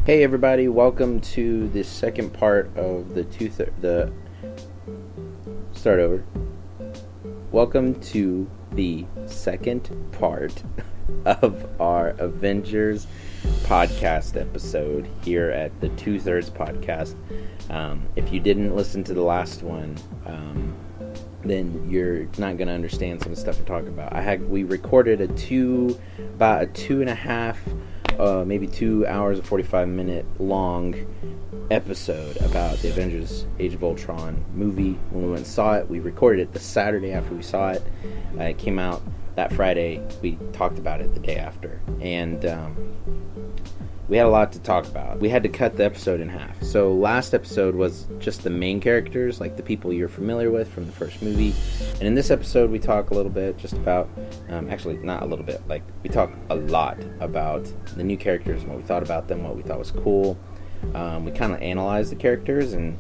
Hey everybody, welcome to the second part of Start over. Welcome to the second part of our Avengers podcast episode here at the 2Thirds Podcast. If you didn't listen to the last one, then you're not going to understand some of the stuff we're talking about. We recorded about a 2.5 maybe 2 hours and 45 minute long episode about the Avengers Age of Ultron movie. When we went and saw it, we recorded it the Saturday after we saw it. It came out that Friday. We talked about it the day after, and we had a lot to talk about. We had to cut the episode in half. So last episode was just the main characters, like the people you're familiar with from the first movie. And in this episode, we talk a little bit just about, actually not a little bit, like we talk a lot about the new characters and what we thought about them, what we thought was cool. We kind of analyze the characters and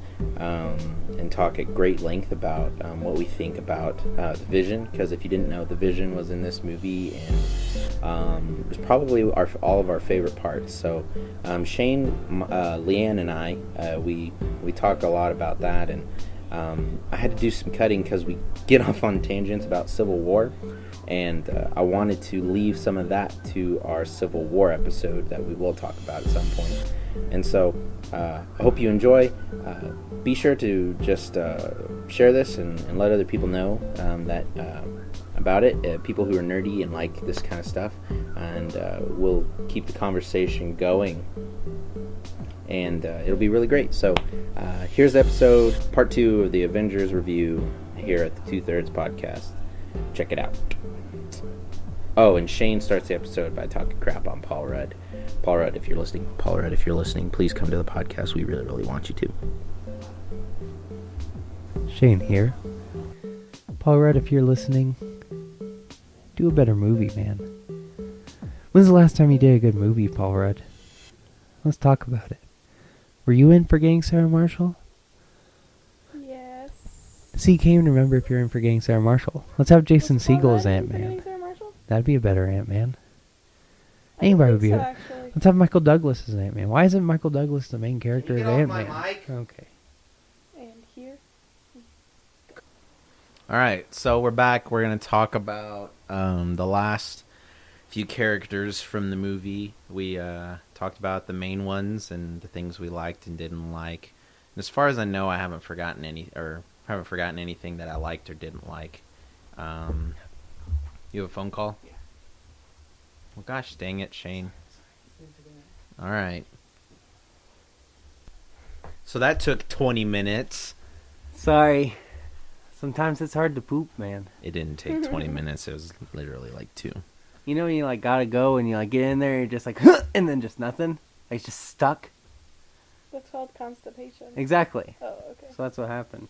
talk at great length about what we think about the Vision, because if you didn't know, the Vision was in this movie, and it was probably all of our favorite parts. So Shane, LeeAnne, and I, we talked a lot about that, and I had to do some cutting because we get off on tangents about Civil War, and I wanted to leave some of that to our Civil War episode that we will talk about at some point. And so I hope you enjoy. Be sure to just share this and let other people know that about it, people who are nerdy and like this kind of stuff, and we'll keep the conversation going, and it'll be really great. So here's the episode, part 2 of the Avengers review here at the 2Thirds Podcast. Check it out. Oh, and Shane starts the episode by talking crap on Paul Rudd. Paul Rudd, if you're listening, please come to the podcast. We really, really want you to. Shane here. Paul Rudd, if you're listening, do a better movie, man. When's the last time you did a good movie, Paul Rudd? Let's talk about it. Were you in for Getting Sarah Marshall? Yes. See, you can't even remember if you're in for Getting Sarah Marshall. Let's have Jason Segel as Ant-Man. That'd be a better Ant-Man. Anybody would be. Let's have Michael Douglas as Ant-Man. Why isn't Michael Douglas the main character of Ant-Man? Okay. And here. All right, so we're back. We're going to talk about the last few characters from the movie. We talked about the main ones and the things we liked and didn't like. And as far as I know, I haven't forgotten anything that I liked or didn't like. You have a phone call? Yeah. Well, gosh dang it, Shane. All right. So that took 20 minutes. Sorry. Sometimes it's hard to poop, man. It didn't take 20 minutes. It was literally like 2. You know when you gotta go and you get in there and you're just and then just nothing? It's just stuck? That's called constipation. Exactly. Oh, okay. So that's what happened.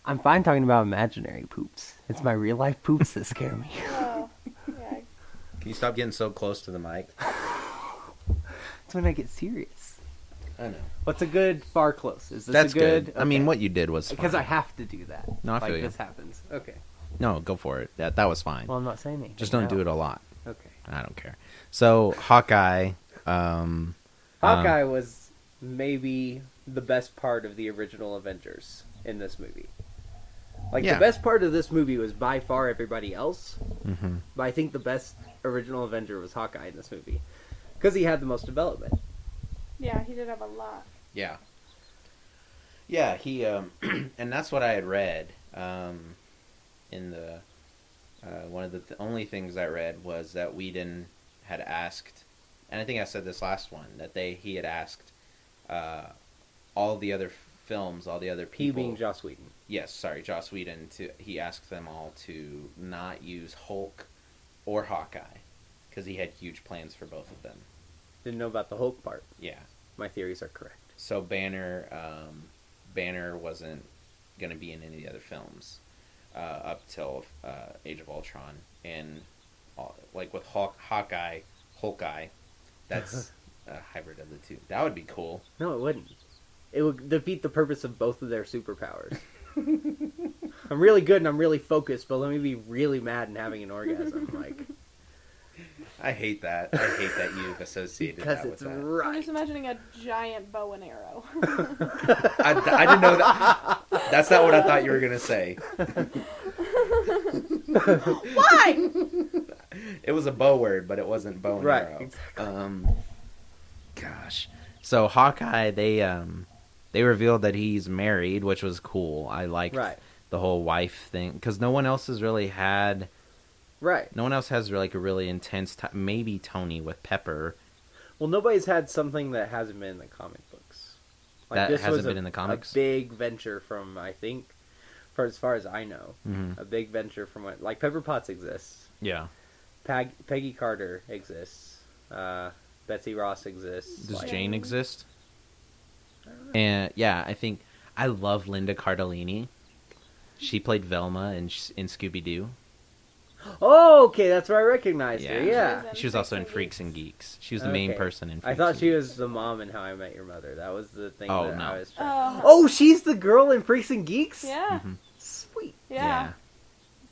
I'm fine talking about imaginary poops. It's my real life poops that scare me. Oh, yeah. Can you stop getting so close to the mic? That's when I get serious. I know. What's a good far close? Is this That's a good? Okay. I mean, what you did was fine. Because I have to do that. No, I feel you. This happens. Okay. No, go for it. That was fine. Well, I'm not saying anything. Just don't do it a lot. Okay. I don't care. So, Hawkeye. Hawkeye was maybe the best part of the original Avengers in this movie. The best part of this movie was by far everybody else. Mm-hmm. But I think the best original Avenger was Hawkeye in this movie. Because he had the most development. Yeah, he did have a lot. Yeah. Yeah, he, and that's what I had read, in the, one of the only things I read was that Whedon had asked, and I think I said this last one, that he had asked, all the other films, all the other people. He being Joss Whedon. Yes, sorry, Joss Whedon. He asked them all to not use Hulk or Hawkeye because he had huge plans for both of them. Didn't know about the Hulk part. Yeah. My theories are correct. So Banner wasn't going to be in any of the other films up till Age of Ultron. And with Hawkeye, that's a hybrid of the two. That would be cool. No, it wouldn't. It would defeat the purpose of both of their superpowers. I'm really good and I'm really focused, but let me be really mad and having an orgasm. I hate that. I hate that you've associated Because that it's with that. I'm right. just imagining a giant bow and arrow. I didn't know that. That's not what I thought you were gonna say. Why? It was a bow word, but it wasn't bow and Right, arrow. exactly. Gosh. So Hawkeye, they revealed that he's married, which was cool. I liked the whole wife thing because no one else has really had. Right. No one else has like a really intense time. Maybe Tony with Pepper. Well, nobody's had something that hasn't been in the comic books. Like, That this hasn't was been in the comics? A big venture from, I think, for as far as I know, Mm-hmm. a big venture from what, like Pepper Potts exists. Yeah. Peggy Carter exists. Betsy Ross exists. Does like, Jane exist? I don't know. And yeah, I think I love Linda Cardellini. She played Velma in Scooby Doo. Oh, okay, that's where I recognized her. Yeah. She was She was also in Freaks and Geeks. She was the main Okay. person in Freaks I thought and she Geeks. was the mom in How I Met Your Mother. That was the thing Oh, that no. I was trying. Oh, Oh, she's the girl in Freaks and Geeks? yeah. Mhm. Sweet. Yeah.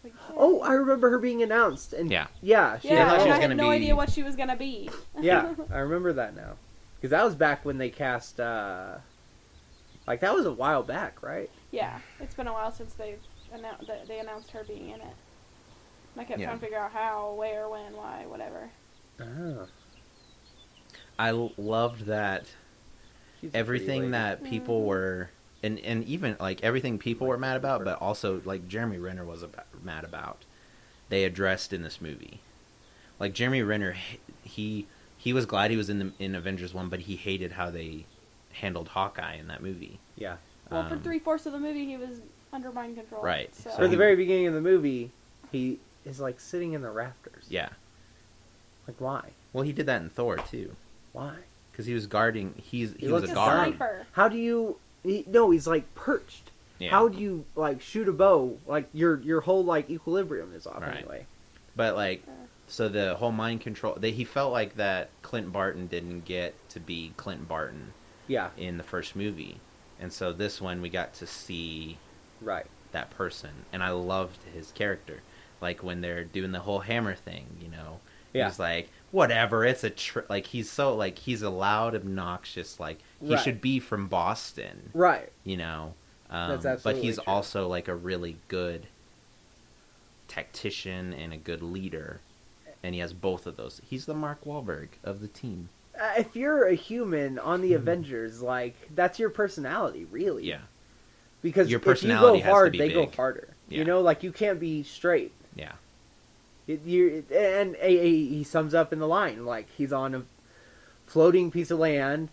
Like, Oh, I remember her being announced. And Yeah. Yeah. She yeah, I thought she and was I gonna had no be- idea what she was gonna be. Yeah, I remember that now. Because that was back when they cast, like, that was a while back, right? Yeah, it's been a while since they announced her being in it. And I kept Yeah. trying to figure out how, where, when, why, whatever. Oh. I loved that She's a pretty everything lady. that people were, and even like everything people were mad about, but also like Jeremy Renner was mad about, they addressed in this movie. Like Jeremy Renner, he was glad he was in Avengers 1, but he hated how they handled Hawkeye in that movie. Yeah. Well, for 3/4 of the movie, he was under mind control. Right. So. So For the he- very beginning of the movie, he is, like, sitting in the rafters. Yeah. Like, why? Well, he did that in Thor too, Why? because he was guarding. He was looks a He's a guard. sniper. How do you... No, he's, like, perched. Yeah. How do you, like, shoot a bow? Like, your whole, like, equilibrium is off Right. anyway. But like, so the whole mind control. He felt like that Clint Barton didn't get to be Clint Barton Yeah, in the first movie, and so this one we got to see right. that person, and I loved his character. Like when they're doing the whole hammer thing, Yeah. he's like, whatever, it's a like he's so like he's a loud, obnoxious, like he Right. should be from Boston, Right. That's That's but he's absolutely true. also like a really good tactician and a good leader, and he has both of those. He's the Mark Wahlberg of the team. If you're a human on the Avengers, like, that's your personality, really. Yeah, Because Your if you personality go has to hard, be they go big. harder. Yeah. You know, like, you can't be straight. yeah, And he sums up in the line, like, he's on a floating piece of land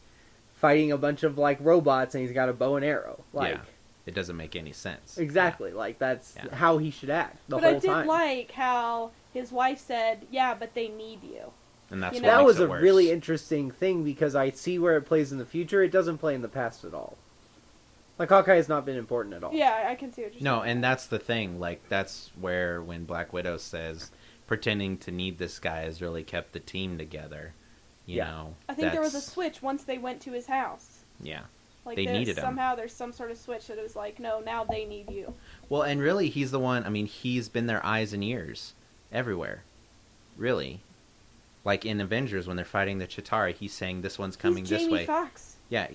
fighting a bunch of, like, robots, and he's got a bow and arrow. Like, yeah. It doesn't make any sense. exactly. Like, that's Yeah. how he should act the But whole I did time. like how his wife said, "Yeah, but they need you." And that's You what know? That makes was it a worse. really interesting thing because I see where it plays in the future. It doesn't play in the past at all. Like, Hawkeye has not been important at all. Yeah, I can see what you're No, saying. and that's the thing. Like, that's where when Black Widow says pretending to need this guy has really kept the team together. You Yeah. know, I think there was a that's- switch once they went to his house. Yeah. Like They needed him. somehow there's some sort of switch that it was like, no, now they need you. Well, and really, he's the one. I mean, he's been their eyes and ears everywhere. Really, like in Avengers when they're fighting the Chitauri, he's saying this one's coming He's this Jamie way. Foxx, Yeah.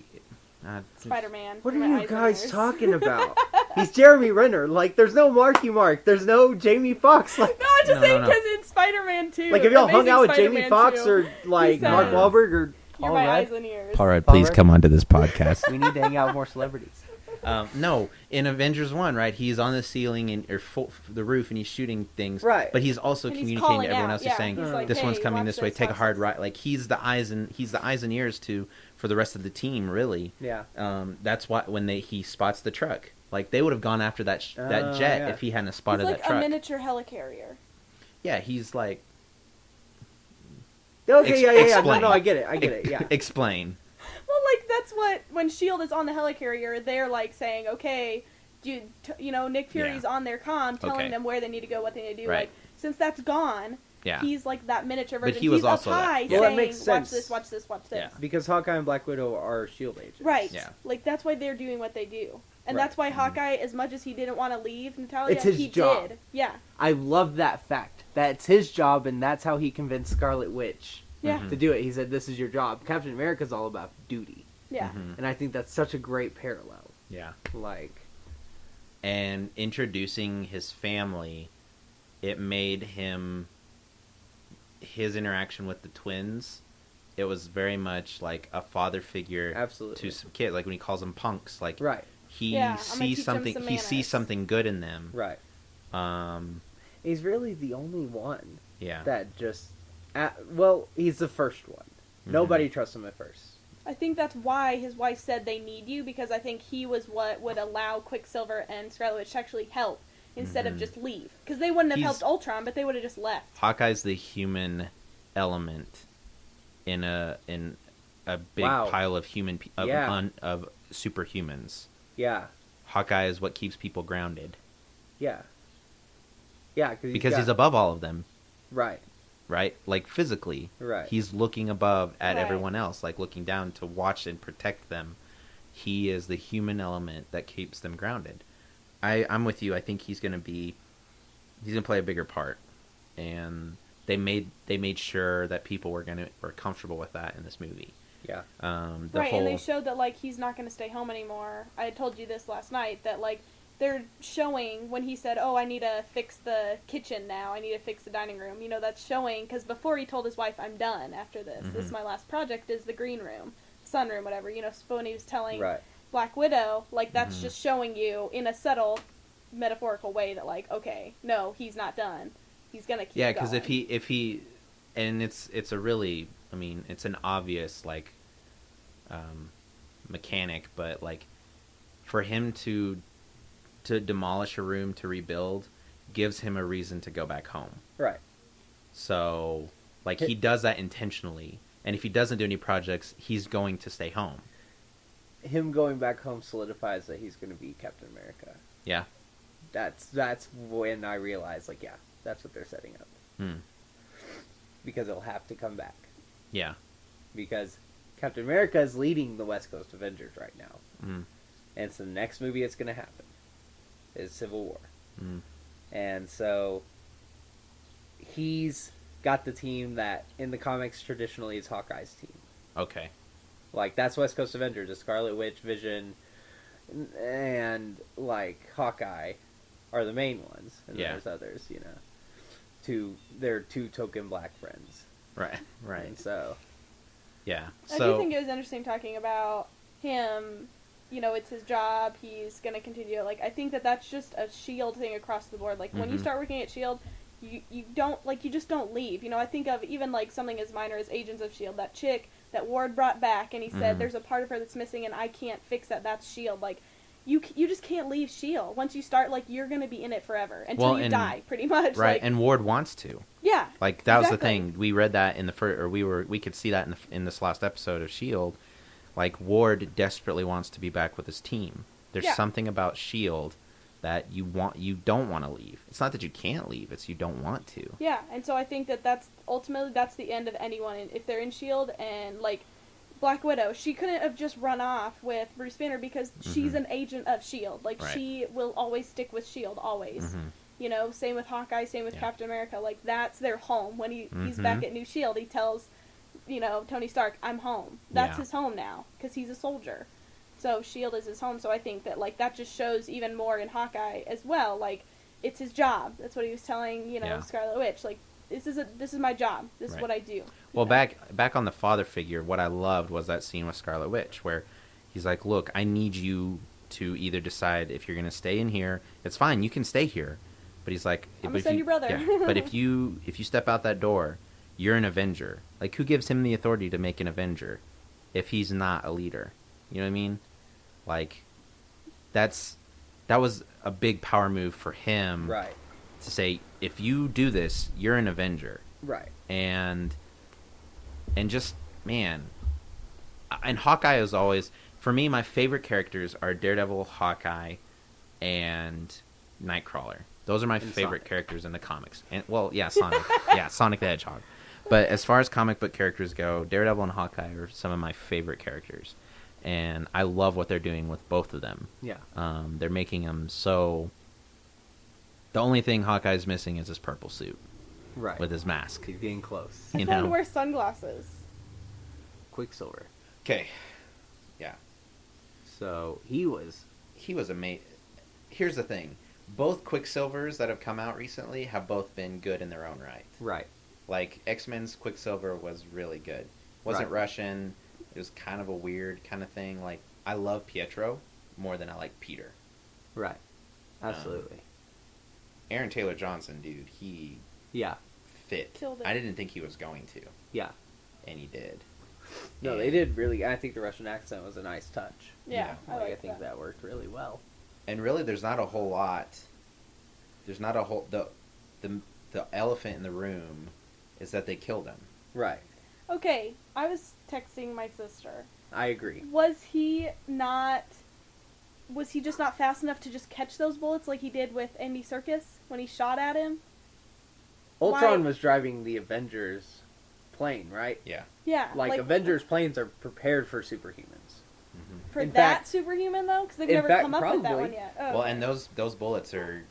Spider-Man. What are My you eyes and guys ears. talking about? He's Jeremy Renner. Like, there's no Marky Mark. There's no Jamie Foxx. Like, No, I'm just No, saying no. because in Spider-Man 2. like if y'all hung Amazing out with Jamie Spider-Man Foxx 2, or, like, he said, Mark Wahlberg or You're Paul my Rudd, eyes and ears. All right, Paul please Rudd? come onto this podcast. we need to hang out with more celebrities. No, in Avengers 1, right, he's on the ceiling or the roof and he's shooting things. Right. But he's also And he's communicating calling to everyone out, else. yeah, He's saying, he's like, this one's "Hey, coming watch this way, this, take a watch hard this." right. Like, he's the eyes and ears for the rest of the team, really. Yeah. That's why when he spots the truck. Like, they would have gone after that Oh, jet yeah. if he hadn't He's spotted like that a truck. miniature helicarrier. Yeah, he's like... Okay, yeah. No, Explain. I get it, yeah. Explain. Well, like, that's what, when S.H.I.E.L.D. is on the helicarrier, they're, like, saying, okay, Nick Fury's on their comm telling Okay. them where they need to go, what they need to do. Right. Like, since that's gone, Yeah. he's, like, that miniature version. But he was he's also up that. high Yeah. Well, that saying, makes sense. watch this, watch this, watch this. Yeah. Because Hawkeye and Black Widow are S.H.I.E.L.D. agents. Right. Yeah. Like, that's why they're doing what they do. And that's why Hawkeye, as much as he didn't want to leave Natalia, it's his job. Did. Yeah. I love that fact. That's his job, and that's how he convinced Scarlet Witch to do it. He said, this is your job. Captain America's all about duty. Yeah. And I think that's such a great parallel. Yeah. And introducing his family, it made him, his interaction with the twins, it was very much like a father figure to some kid. Like when he calls them punks, like he sees something good in them. Right. He's really the only one. Yeah. That just, he's the first one. Nobody trusts him at first. I think that's why his wife said they need you, because I think he was what would allow Quicksilver and Scarlet Witch to actually help instead of just leave. Because they wouldn't have helped Ultron, but they would have just left. Hawkeye's the human element in a big pile of of superhumans. Yeah. Hawkeye is what keeps people grounded. Yeah. Yeah, because he's above all of them. Right. Right? Like physically. Right. He's looking above at everyone else, like looking down to watch and protect them. He is the human element that keeps them grounded. I'm with you. I think he's gonna play a bigger part. And they made sure that people were comfortable with that in this movie. Yeah. And they showed that he's not gonna stay home anymore. I told you this last night, that they're showing when he said, I need to fix the kitchen now, I need to fix the dining room, that's showing, because before he told his wife, I'm done after this, this is my last project, is the green room, sunroom, whatever, when he was telling Black Widow, that's just showing you in a subtle metaphorical way that okay, no, he's not done, he's gonna keep going. Because if he and it's a really, it's an obvious mechanic, but for him to demolish a room to rebuild gives him a reason to go back home. Right. So, he does that intentionally. And if he doesn't do any projects, he's going to stay home. Him going back home solidifies that he's going to be Captain America. Yeah. That's when I realized, that's what they're setting up. Because he'll have to come back. Yeah. Because Captain America is leading the West Coast Avengers right now. And so the next movie that's going to happen is Civil War. And so he's got the team that in the comics traditionally is Hawkeye's team. Okay. That's West Coast Avengers, the Scarlet Witch, Vision, and Hawkeye are the main ones. And then there's others, they're two token black friends. Right. And so yeah. I do think it was interesting talking about him. It's his job. He's going to continue. I think that's just a S.H.I.E.L.D. thing across the board. When you start working at S.H.I.E.L.D., you don't, you just don't leave. I think of even, something as minor as Agents of S.H.I.E.L.D., that chick that Ward brought back, and he said, there's a part of her that's missing, and I can't fix that. That's S.H.I.E.L.D. You just can't leave S.H.I.E.L.D. Once you start, you're going to be in it forever. Until you die, pretty much. Right, and Ward wants to. Yeah. That was the thing. We read that in the first, or we could see that in this last episode of S.H.I.E.L.D., Ward desperately wants to be back with his team. There's something about S.H.I.E.L.D. that you don't want to leave. It's not that you can't leave, it's you don't want to. Yeah, and so I think that's ultimately the end of anyone. If they're in S.H.I.E.L.D. and, Black Widow, she couldn't have just run off with Bruce Banner because she's an agent of S.H.I.E.L.D. She will always stick with S.H.I.E.L.D., always. Same with Hawkeye, same with Captain America. That's their home. When he's back at New S.H.I.E.L.D., he tells Tony Stark, I'm home. That's his home now, because he's a soldier. So S.H.I.E.L.D. is his home, so I think that, that just shows even more in Hawkeye as well. It's his job. That's what he was telling, Scarlet Witch. This is my job. This is what I do. Well, back on the father figure, what I loved was that scene with Scarlet Witch, where he's like, look, I need you to either decide if you're going to stay in here. It's fine, you can stay here. But he's like... I'm going to send your brother. Yeah, but if you step out that door... You're an Avenger. Who gives him the authority to make an Avenger if he's not a leader? You know what I mean? That was a big power move for him. Right. To say, if you do this, you're an Avenger. Right. And just, man. And Hawkeye is always... For me, my favorite characters are Daredevil, Hawkeye, and Nightcrawler. Those are my favorite characters in the comics. And Sonic. Sonic the Hedgehog. But as far as comic book characters go, Daredevil and Hawkeye are some of my favorite characters. And I love what they're doing with both of them. Yeah. They're making them so... The only thing Hawkeye's missing is his purple suit. Right. With his mask. He's getting close. I You told him to know? wear sunglasses. Quicksilver. Okay. Yeah. So he was amazing. Here's the thing. Both Quicksilvers that have come out recently have both been good in their own right. right. Like, X-Men's Quicksilver was really good. Wasn't Right. Russian. It was kind of a weird kind of thing. Like, I love Pietro more than I like Peter. Right. Absolutely. Aaron Taylor Johnson, dude, he Yeah. fit. Killed it. I didn't think he was going to, Yeah. and he did. No, And- they did really. I think the Russian accent was a nice touch. Yeah, Yeah. I like think that. that worked really well. And really, there's not a whole lot. There's not a whole... The elephant in the room is that they killed him. Right. Okay, I was texting my sister. I agree. Was he just not fast enough to just catch those bullets like he did with Andy Serkis when he shot at him? Ultron Why- was driving the Avengers plane, right? Yeah. Yeah. Like Avengers planes are prepared for superhumans. Mm-hmm. For in that fact- superhuman, though? Because they've in never fact, come up with that probably. one yet. Oh, Well, okay. and those bullets are...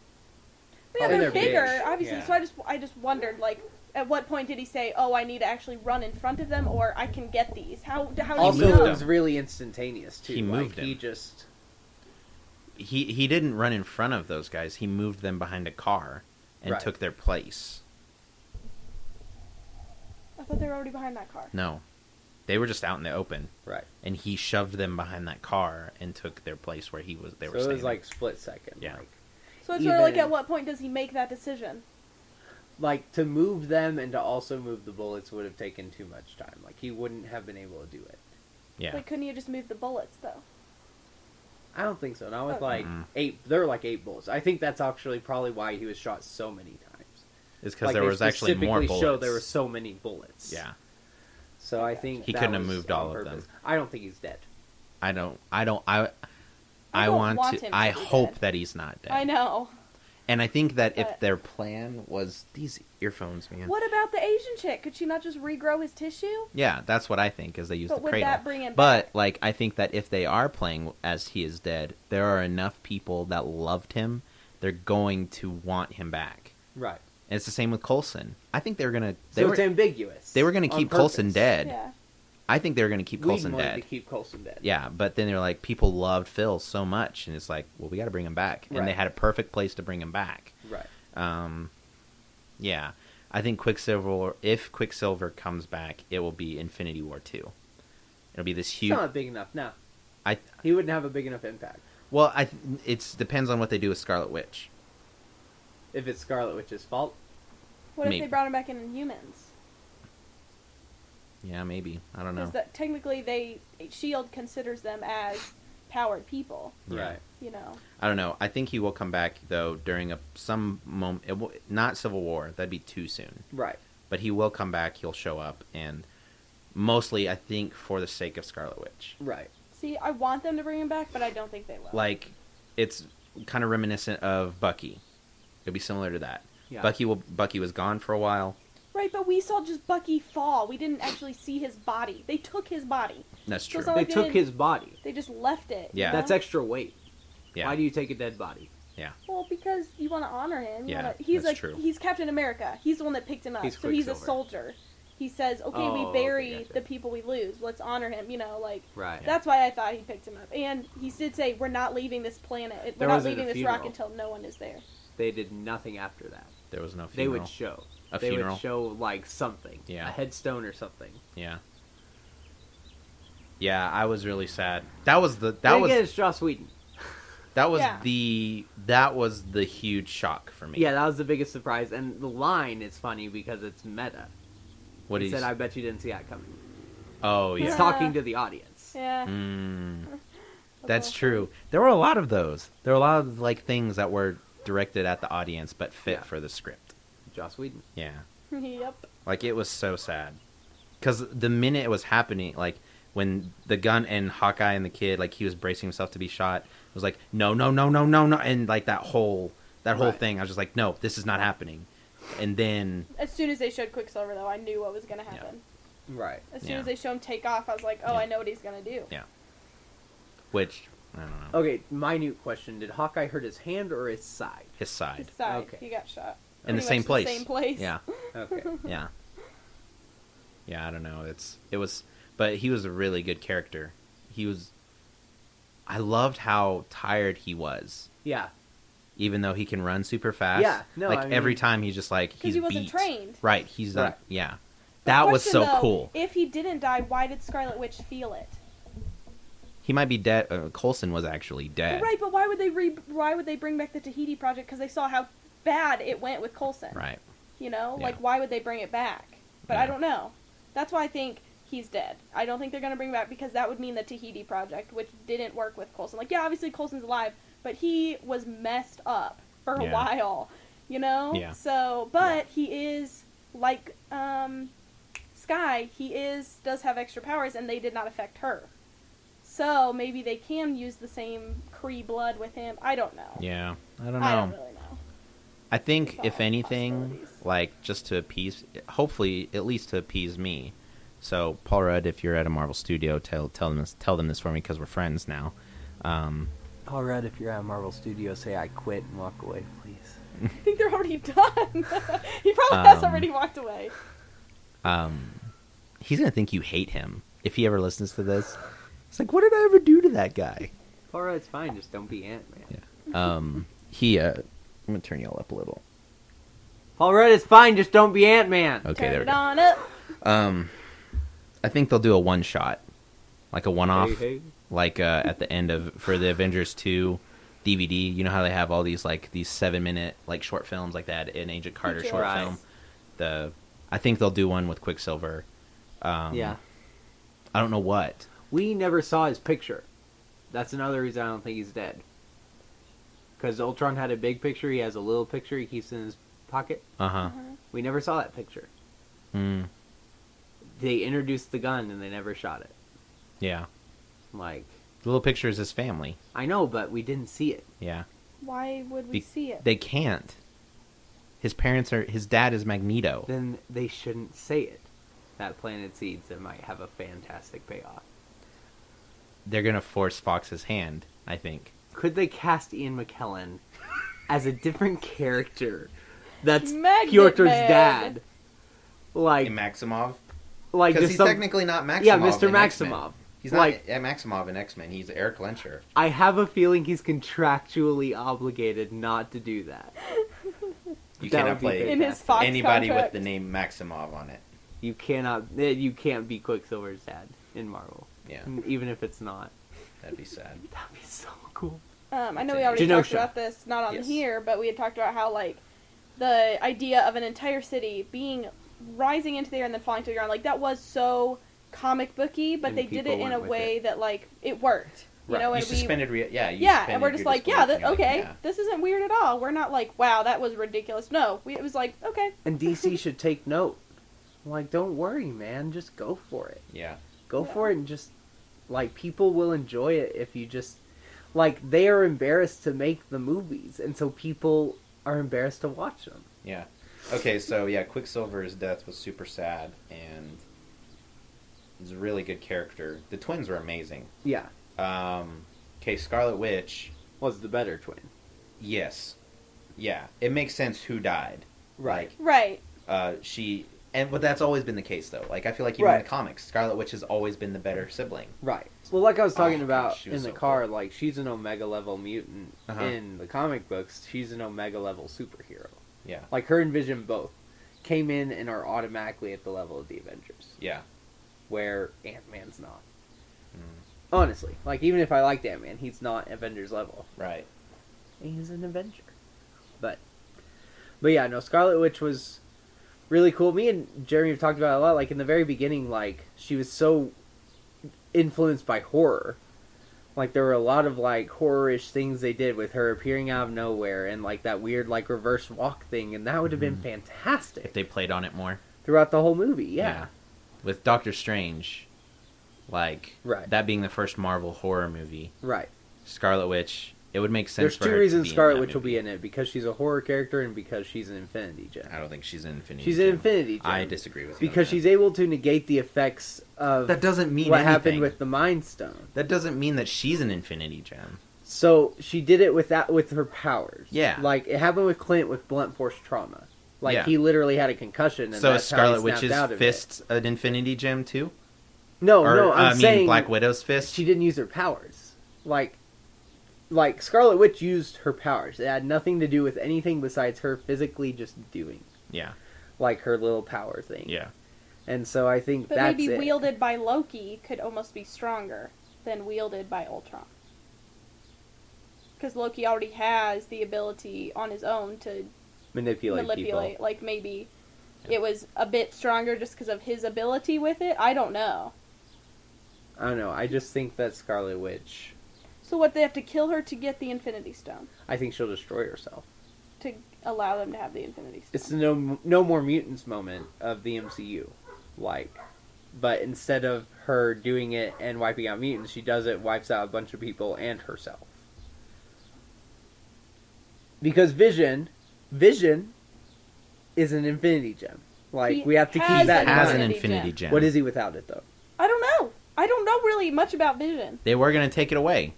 But yeah, and they're they're bigger, big. obviously. Yeah. So I just wondered, like, at what point did he say, "Oh, I need to actually run in front of them, or I can get these"? How do you Also, moved know? it was really instantaneous too. He moved He him. just He didn't run in front of those guys. He moved them behind a car and Right. took their place. I thought they were already behind that car. No. They were just out in the open. right. And he shoved them behind that car and took their place where they were So it standing. was like split second. Yeah. So it's sort of like, Even- at what point does he make that decision? Like to move them and to also move the bullets would have taken too much time. Like he wouldn't have been able to do it. Yeah. Like, couldn't he have just moved the bullets, though? I don't think so. Not with Okay. like Mm-mm. 8. There were like 8 bullets. I think that's actually probably why he was shot so many times. It's because Like, there they was actually more specifically bullets. show there were so many bullets. Yeah. So I think He that couldn't have was moved on all of them. purpose. I don't think he's dead. I don't want want to... him to I be hope dead. that he's not dead. I know. And I think that if But- their plan was... These earphones, man. What about the Asian chick? Could she not just regrow his tissue? Yeah, that's what I think, is they use But the would cradle. that bring him But, back? like, I think that if they are playing as he is dead, there are enough people that loved him, they're going to want him back. Right. And it's the same with Coulson. I think they're going to... So it's ambiguous. They were going to on keep Coulson purpose. dead. Yeah. I think they were going to keep Whedon Coulson wanted dead. to keep Coulson dead. Yeah, but then they're like, people loved Phil so much, and it's like, well, we got to bring him back. And they Right. had a perfect place to bring him back. Right. Yeah. I think if Quicksilver comes back, it will be Infinity War 2. It'll be this He's huge... not big enough. No. I He wouldn't have a big enough impact. Well, it depends on what they do with Scarlet Witch. If it's Scarlet Witch's fault. What if Maybe. they brought him back in Inhumans? Yeah, maybe. I don't know. Because technically, S.H.I.E.L.D. considers them as powered people. Yeah. Right. You know. I don't know. I think he will come back, though, during some moment. Not Civil War. That'd be too soon. Right. But he will come back. He'll show up. And mostly, I think, for the sake of Scarlet Witch. Right. See, I want them to bring him back, but I don't think they will. Like, it's kind of reminiscent of Bucky. It'll be similar to that. Yeah. Bucky was gone for a while. Right, but we saw just Bucky fall. We didn't actually see his body. They took his body. That's So true. it's not They like took didn't- his body. They just left it. you Yeah. know? That's extra weight. Yeah. Why do you take a dead body? Well, because you want to honor him. Yeah, He's that's like true. he's Captain America. He's the one that picked him up. He's So he's a Quicksilver. soldier. He says, "Okay, Oh, we okay, bury gotcha. the people we lose. Let's honor him." You know, like Right. that's why I thought he picked him up. And he did say, "We're not leaving this planet. We're There not wasn't a leaving this rock funeral. until no one is there." They did nothing after that. There was no They funeral. would show. A They funeral? would show like something. Yeah. A headstone or something. Yeah. Yeah, I was really sad. That was Then again, it's Joss Whedon. Yeah. that was the huge shock for me. Yeah, that was the biggest surprise. And the line is funny because it's meta. What He he said, "I bet you didn't see that coming." Oh He's yeah. talking to the audience. Yeah. That's true. There were a lot of those. There were a lot of like things that were directed at the audience but fit Yeah. for the script. Joss Whedon. Yeah. Yep. Like it was so sad. Cuz the minute it was happening, like when the gun and Hawkeye and the kid, like he was bracing himself to be shot, it was like no, and like that whole Right. thing, I was just like, no, this is not happening. And then As soon as they showed Quicksilver, though, I knew what was going to happen. Right. As soon Yeah. as they show him take off, I was like, "Oh, Yeah. I know what he's going to do." Yeah. which I don't know. Okay, minute question: did Hawkeye hurt his hand or his side? His side. His side. Okay. He got shot. In the Pretty same much place. The same place. Yeah. Okay. Yeah. Yeah, I don't know. But he was a really good character. I loved how tired he was. Yeah. Even though he can run super fast. Yeah, no, like every time he's just like, he's because he wasn't beat. trained. Right, he's Right. like, yeah. The That was question, so though, cool. If he didn't die, why did Scarlet Witch feel it? He might be dead. Coulson was actually dead. Right, but why would they bring back the Tahiti Project? Because they saw how bad it went with Coulson. Right. You know, Yeah. like why would they bring it back? But Yeah. I don't know. That's why I think he's dead. I don't think they're gonna bring back because that would mean the Tahiti Project, which didn't work with Coulson. Like, yeah, obviously Coulson's alive, but he was messed up for a Yeah. while. You know. Yeah. So, but he is like Sky. He does have extra powers, and they did not affect her. So maybe they can use the same Kree blood with him. I don't know. Yeah, I don't know. I don't really know. I think, It's if all anything, possibilities. like, just to appease, hopefully, at least to appease me. So, Paul Rudd, if you're at a Marvel studio, tell them this for me, because we're friends now. All right, if you're at Marvel Studios, say I quit and walk away, please. I think they're already done. He probably has already walked away. He's going to think you hate him if he ever listens to this. It's like, what did I ever do to that guy? All right, it's fine. Just don't be Ant-Man. Yeah. I'm going to turn y'all up a little. All right, it's fine. Just don't be Ant-Man. Okay, Turn there we it go. on up. I think they'll do a one-shot. Like a one-off. Hey. Like at the end for the Avengers 2 DVD. You know how they have all these 7-minute short films like that in Agent Carter Feature. short Right. film. I think they'll do one with Quicksilver. Yeah. I don't know what. We never saw his picture. That's another reason I don't think he's dead. Because Ultron had a big picture, he has a little picture he keeps in his pocket. Uh-huh. We never saw that picture. Mm. They introduced the gun and they never shot it. Yeah. Like, The little picture is his family. I know, but we didn't see it. Yeah. Why would we see it? They can't. His dad is Magneto. Then they shouldn't say it. That planted seeds that might have a fantastic payoff. They're going to force Fox's hand, I think. Could they cast Ian McKellen as a different character? That's Magnet Piotr's Man. dad. Like, Maximov? like Because just he's some- technically not Maximov. Yeah, Mr. in X-Men. Maximov. He's Like- not Maximov in X-Men. He's Eric Lenscher. I have a feeling he's contractually obligated not to do that. You That cannot would be play In his Fox anybody contract. with the name Maximov on it. You can't be Quicksilver's dad in Marvel. Yeah, Even if it's not. that'd be sad. That'd be so cool. I know we already Genosha. talked about this, not on Yes. here, but we had talked about how, the idea of an entire city rising into the air and then falling to the ground, that was so comic booky, but And they did people it in a went with way that, it worked. You Right. know, You and suspended we, suspended and we're just your like, yeah, disbelief, and you're okay, yeah. this isn't weird at all. We're not like, wow, that was ridiculous. No, it was like, okay. And DC should take note. Like, don't worry, man. Just go for it. Yeah. Go Yeah. for it and just, people will enjoy it if you just, they are embarrassed to make the movies, and so people are embarrassed to watch them. Yeah. Okay, so Quicksilver's death was super sad, and he's a really good character. The twins were amazing. Yeah. Okay, Scarlet Witch. Was the better twin. Yes. Yeah. It makes sense who died. Right. Right. But that's always been the case, though. I feel like even in Right. the comics, Scarlet Witch has always been the better sibling. Right. Well, like I was talking Oh, about gosh, she was in the so car, cool. she's an Omega level mutant. Uh-huh. In the comic books, she's an Omega level superhero. Yeah. Her and Vision both came in and are automatically at the level of the Avengers, Yeah. where Ant-Man's not. Mm. Honestly, even if I liked Ant-Man, he's not Avengers level. Right. He's an Avenger. But yeah, no, Scarlet Witch was really cool. Me and Jeremy have talked about it a lot. In the very beginning, she was so influenced by horror. There were a lot of, horror-ish things they did with her appearing out of nowhere and, that weird, reverse walk thing, and that would have been fantastic If they played on it more. throughout the whole movie, yeah. With Doctor Strange, Right. that being the first Marvel horror movie, Right. Scarlet Witch, it would make sense There's for two her to reasons be in Scarlet that Witch will movie. be in it, because she's a horror character and because she's an Infinity Gem. I don't think she's an Infinity She's Gem. an Infinity Gem. I disagree with you. Because on that. she's able to negate the effects of that doesn't mean what anything. happened with the Mind Stone. That doesn't mean that she's an Infinity Gem. So she did it with her powers. Yeah. Like, it happened with Clint with blunt force trauma. Like, Yeah. he literally had a concussion. And So that's is how he Scarlet snapped Witch's out of fist an Infinity Gem too? No, Or, I'm saying Black Widow's fist? she didn't use her powers. Like Scarlet Witch used her powers. It had nothing to do with anything besides her physically just doing. Yeah. Like her little power thing. Yeah. And so I think But that's maybe it. wielded by Loki could almost be stronger than wielded by Ultron. Because Loki already has the ability on his own to manipulate people. Like, maybe it was a bit stronger just because of his ability with it. I don't know. I don't know. I just think that Scarlet Witch, So what, they have to kill her to get the Infinity Stone? I think she'll destroy herself. To allow them to have the Infinity Stone? It's the no more mutants moment of the MCU. But instead of her doing it and wiping out mutants, she does it, wipes out a bunch of people and herself. Because Vision is an Infinity Gem. He we have to keep has that in Has mind. an Infinity Gem. What is he without it, though? I don't know. I don't know really much about Vision. They were going to take it away.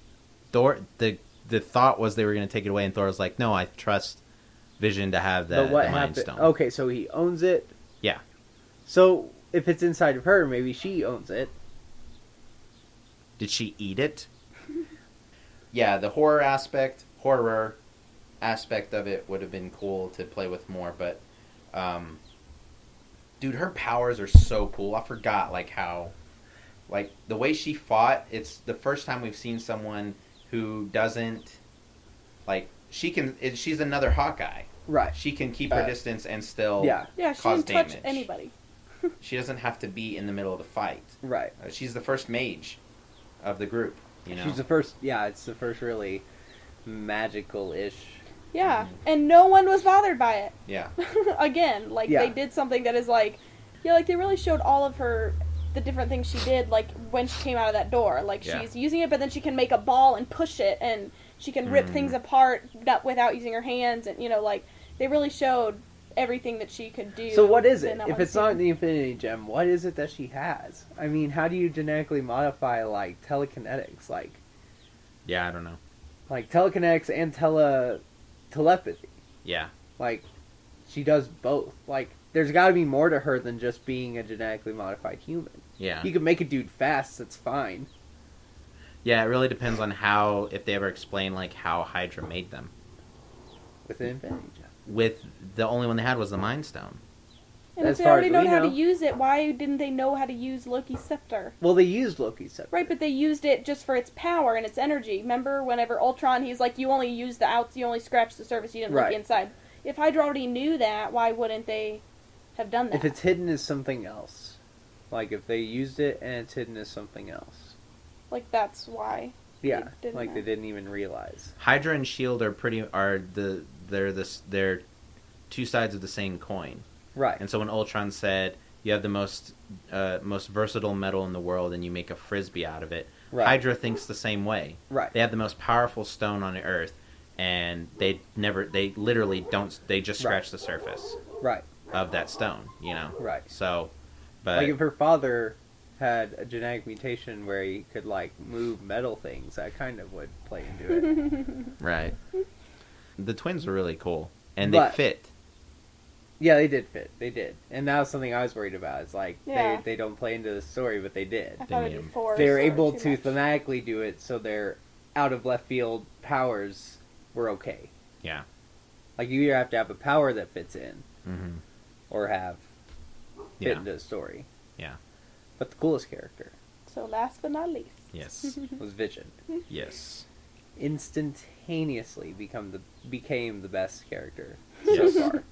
Thor, the thought was they were going to take it away, and Thor was like, "No, I trust Vision to have But what the Mind happened? Stone." Okay, so he owns it. Yeah. So if it's inside of her, maybe she owns it. Did she eat it? Yeah, the horror aspect of it would have been cool to play with more, but dude, her powers are so cool. I forgot how the way she fought, it's the first time we've seen someone who doesn't she's another Hawkeye. Right. She can keep her distance and still Yeah, she cause didn't touch damage. anybody. She doesn't have to be in the middle of the fight. Right. She's the first mage of the group, She's the first, it's the first really magical-ish. Yeah, and no one was bothered by it. Yeah. Again, they did something that is they really showed all of the different things she did, when she came out of that door. She's using it, but then she can make a ball and push it, and she can rip things apart without using her hands, and, they really showed everything that she could do. So what is it? in that If one it's scene. not the Infinity Gem, what is it that she has? I mean, how do you genetically modify, telekinetics? Yeah, I don't know. Telekinetics and telepathy. Yeah. She does both. There's got to be more to her than just being a genetically modified human. Yeah. You can make a dude fast, that's fine. Yeah, it really depends on if they ever explain, how Hydra made them. With an Infinity Gem. With the only one they had was the Mind Stone. And As if they far already as know we how to know. use it, why didn't they know how to use Loki's scepter? Well, they used Loki's scepter. Right, but they used it just for its power and its energy. Remember whenever Ultron, he's like, you only use the outs, you only scratch the surface, you didn't look Right. inside. If Hydra already knew that, why wouldn't they have done that? If it's hidden as something else. If they used it and it's hidden as something else. That's why. Yeah, They didn't know. they didn't even realize. Hydra and Shield they're two sides of the same coin. Right. And so when Ultron said, "You have the most versatile metal in the world, and you make a frisbee out of it," Right. Hydra thinks the same way. Right. They have the most powerful stone on the earth, and they literally don't. They just scratch Right. the surface Right. of that stone. Right. So, but If her father had a genetic mutation where he could move metal things, that kind of would play into it. right. The twins were really cool, and But- they fit. Yeah, they did fit. They did, and that was something I was worried about. It's Yeah. they don't play into the story, but they did. I thought They it'd be made 'em- forced They were or able too to much. thematically do it, so their out of left field powers were okay. Yeah. You either have to have a power that fits in, Mm-hmm. or have fit Yeah. into the story. Yeah. But the coolest character So last but not least. Yes. was Vision. Yes. Instantaneously became the best character Yes. so far.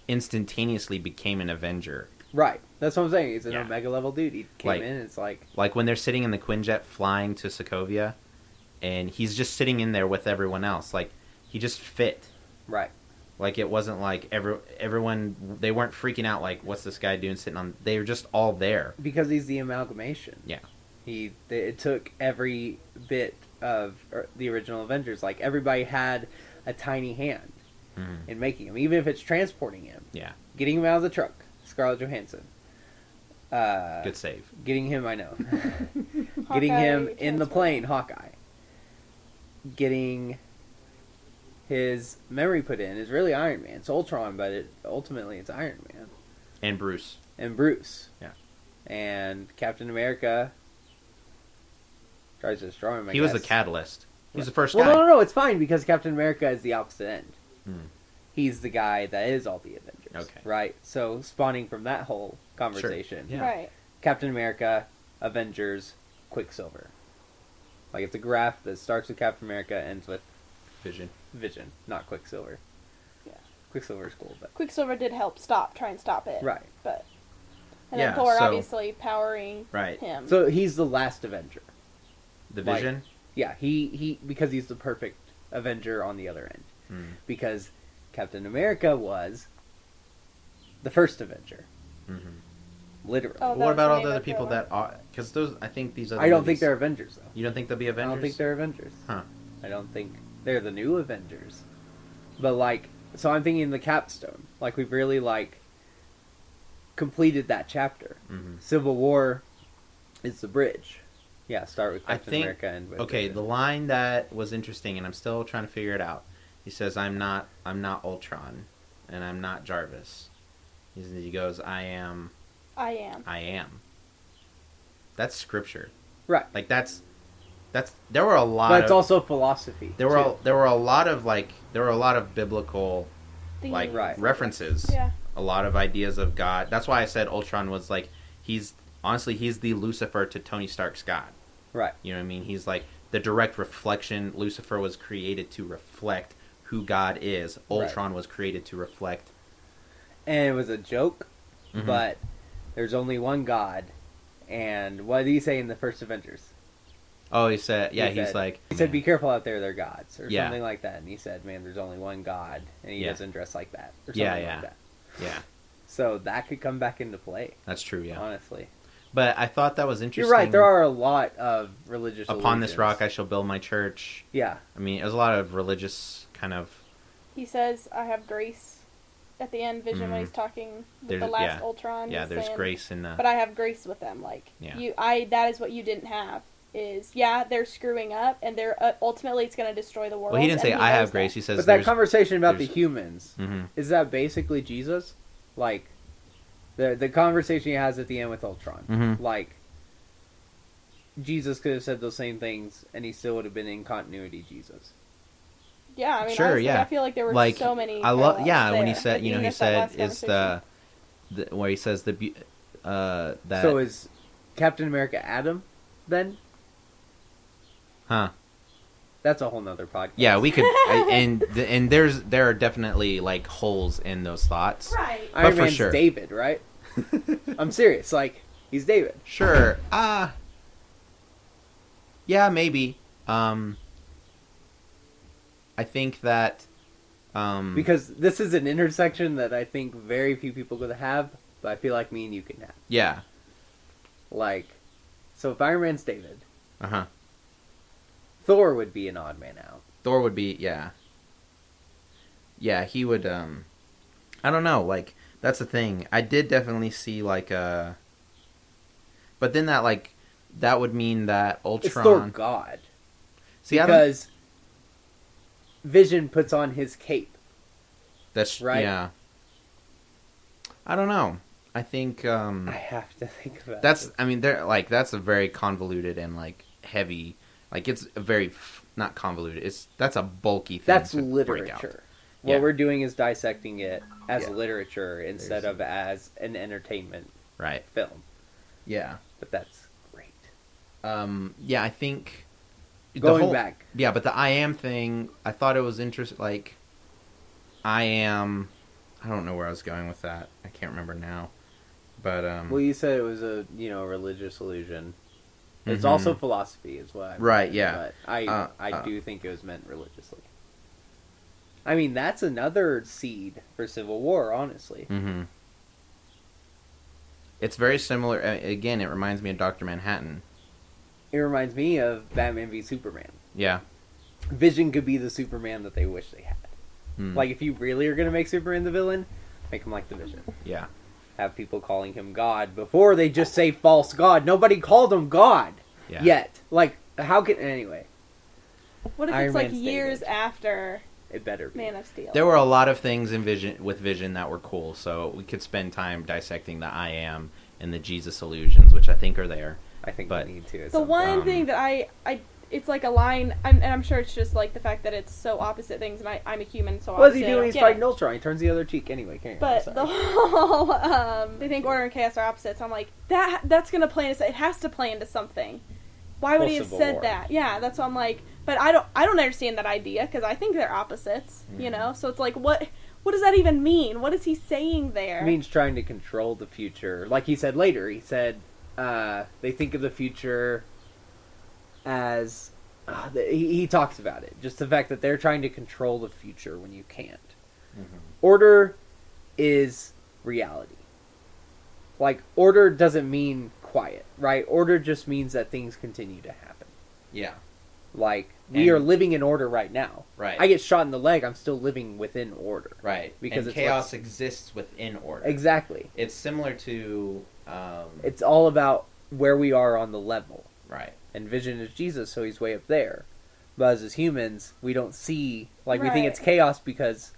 Instantaneously became an Avenger. Right. That's what I'm saying. He's an Yeah. Omega level dude. He came in, it's Like when they're sitting in the Quinjet flying to Sokovia, and he's just sitting in there with everyone else. He just fit. right. It wasn't everyone, they weren't freaking out what's this guy doing sitting on, they were just all there. Because he's the amalgamation. Yeah. It took every bit of the original Avengers. Everybody had a tiny hand in making him, even if it's transporting him. Yeah. Getting him out of the truck, Scarlett Johansson. Good save. Getting him, I know. Getting him in the plane, Hawkeye. Getting his memory put in is really Iron Man. It's Ultron, but ultimately it's Iron Man. And Bruce. Yeah. And Captain America tries to destroy him, I He guess. was the catalyst. He was the first guy. Well, no, it's fine, because Captain America is the opposite end. He's the guy that is all the Avengers. Okay. Right? So, spawning from that whole conversation. Sure. Yeah. Right. Captain America, Avengers, Quicksilver. Like, it's a graph that starts with Captain America, ends with Vision, not Quicksilver. Yeah. Quicksilver's cool, but... Quicksilver did help try and stop it. Right. But... And then Thor, obviously, powering him. So, he's the last Avenger. The Vision? Like, yeah, he because he's the perfect Avenger on the other end. Because Captain America was the first Avenger. Literally. Oh, what about all the other people that are... Because those, I think these other I don't movies, think they're Avengers, though. You don't think they'll be Avengers? I don't think they're Avengers. Huh. I don't think they're the new Avengers. But, like, so I'm thinking the capstone. Like, we've really, like, completed that chapter. Civil War is the bridge. Yeah, start with Captain America and... Okay, the line that was interesting, and I'm still trying to figure it out. He says, I'm not Ultron, and I'm not Jarvis. He goes, I am. That's scripture. Right. Like, that's there were a lot But it's also philosophy. There were a lot of biblical, like, references. Yeah. A lot of ideas of God. That's why I said Ultron was, like, he's the Lucifer to Tony Stark's God. Right. You know what I mean? He's like the direct reflection. Lucifer was created to reflect who God is. Ultron was created to reflect. And it was a joke, but there's only one God. And what did he say in the first Avengers? Oh, he said, he said, be careful out there, they're gods, or something like that. And he said, man, there's only one God, and he doesn't dress like that, or something like that. Yeah. So that could come back into play. That's true, yeah. Honestly. But I thought that was interesting. You're right, there are a lot of religious Upon this rock I shall build my church. Yeah. I mean, there's a lot of religious kind of... He says, I have grace at the end, Vision, when he's talking with the last Ultron. Yeah, there's grace in the... But I have grace with them, like, that is what you didn't have. They're screwing up, and they're ultimately it's going to destroy the world. Well, he didn't say I have grace. He says, but that conversation about the humans is that basically Jesus? Like, the conversation he has at the end with Ultron, like, Jesus could have said those same things, and he still would have been in continuity Jesus. Yeah, I mean, sure, honestly, I feel like there were so many. When he said, he said, it's where he says that. So is Captain America Adam then? Huh. That's a whole nother podcast. Yeah, we could, and there are definitely, like, holes in those thoughts. Right. Iron Man's David, right? I'm serious. Like, he's David. Sure. Yeah, maybe. I think that... because this is an intersection that I think very few people could have, but I feel like me and you can have. Yeah. Like, so if Iron Man's David... Uh-huh. Thor would be an odd man out. Thor would be, yeah. Yeah, he would, I don't know, like, that's the thing. I did definitely see, like, but then that would mean that Ultron... It's Thor God. See, because Vision puts on his cape. That's, right? Yeah. I don't know. I think, I have to think about that's, I mean, that's a very convoluted and, like, heavy... Like, it's a very... Not convoluted. That's a bulky thing. That's literature. What we're doing is dissecting it as literature instead of as an entertainment film. Yeah. But that's great. Yeah, I think... Going back. Yeah, but the I am thing, I thought it was interesting. Like, I am... I don't know where I was going with that. I can't remember now. But, well, you said it was a, religious illusion. It's also philosophy, is what I mean. Right, yeah. But I do think it was meant religiously. I mean, that's another seed for Civil War, honestly. Mm-hmm. It's very similar. Again, it reminds me of Dr. Manhattan. It reminds me of Batman v Superman. Yeah. Vision could be the Superman that they wish they had. Like, if you really are going to make Superman the villain, make him like the Vision. Yeah. have people calling him God before they just say false God. Nobody called him God yet. Like, how can... Anyway. What if Iron it's like Man's years David. after It better be. Man of Steel? There were a lot of things in Vision that were cool, so we could spend time dissecting the I Am and the Jesus illusions, which I think are there. I think but we need to. The one thing that I it's like a line, and I'm sure it's just like the fact that it's so opposite things, and I'm a human, so what is he obviously I doing? don't He's get fighting it. Ultron. He turns the other cheek. Anyway, carry on. But Sorry. the whole, they think order and chaos are opposites. I'm like, that's going to play into, it has to play into something. Why would he have Civil said War. that? Yeah, that's what I'm like, but I don't understand that idea, because I think they're opposites, you know? So it's like, what does that even mean? What is he saying there? It means trying to control the future. Like he said later, he said, they think of the future as... he talks about it. Just the fact that they're trying to control the future when you can't. Mm-hmm. Order is reality. Like, order doesn't mean quiet, right? Order just means that things continue to happen. Yeah. Like, we are living in order right now. Right. I get shot in the leg, I'm still living within order. Right. Because and it's chaos exists within order. Exactly. It's similar to... it's all about where we are on the level. Right. And Vision is Jesus, so he's way up there. But as humans, we don't see... Like, we think it's chaos because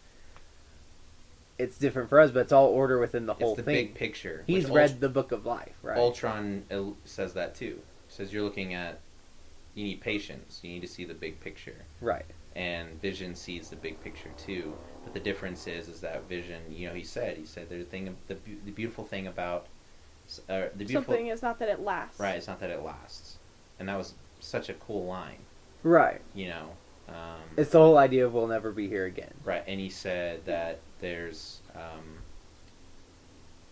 it's different for us, but it's all order within the whole thing. It's thing. the big picture. He's read the Book of Life, right? Ultron says that, too. Says you're looking at... You need patience. You need to see the big picture. Right. And Vision sees the big picture, too. But the difference is that Vision... You know, he said the beautiful thing about... Something is not that it lasts. Right, it's not that it lasts. And that was such a cool line. Right. You know. It's the whole idea of we'll never be here again. Right, and he said that there's...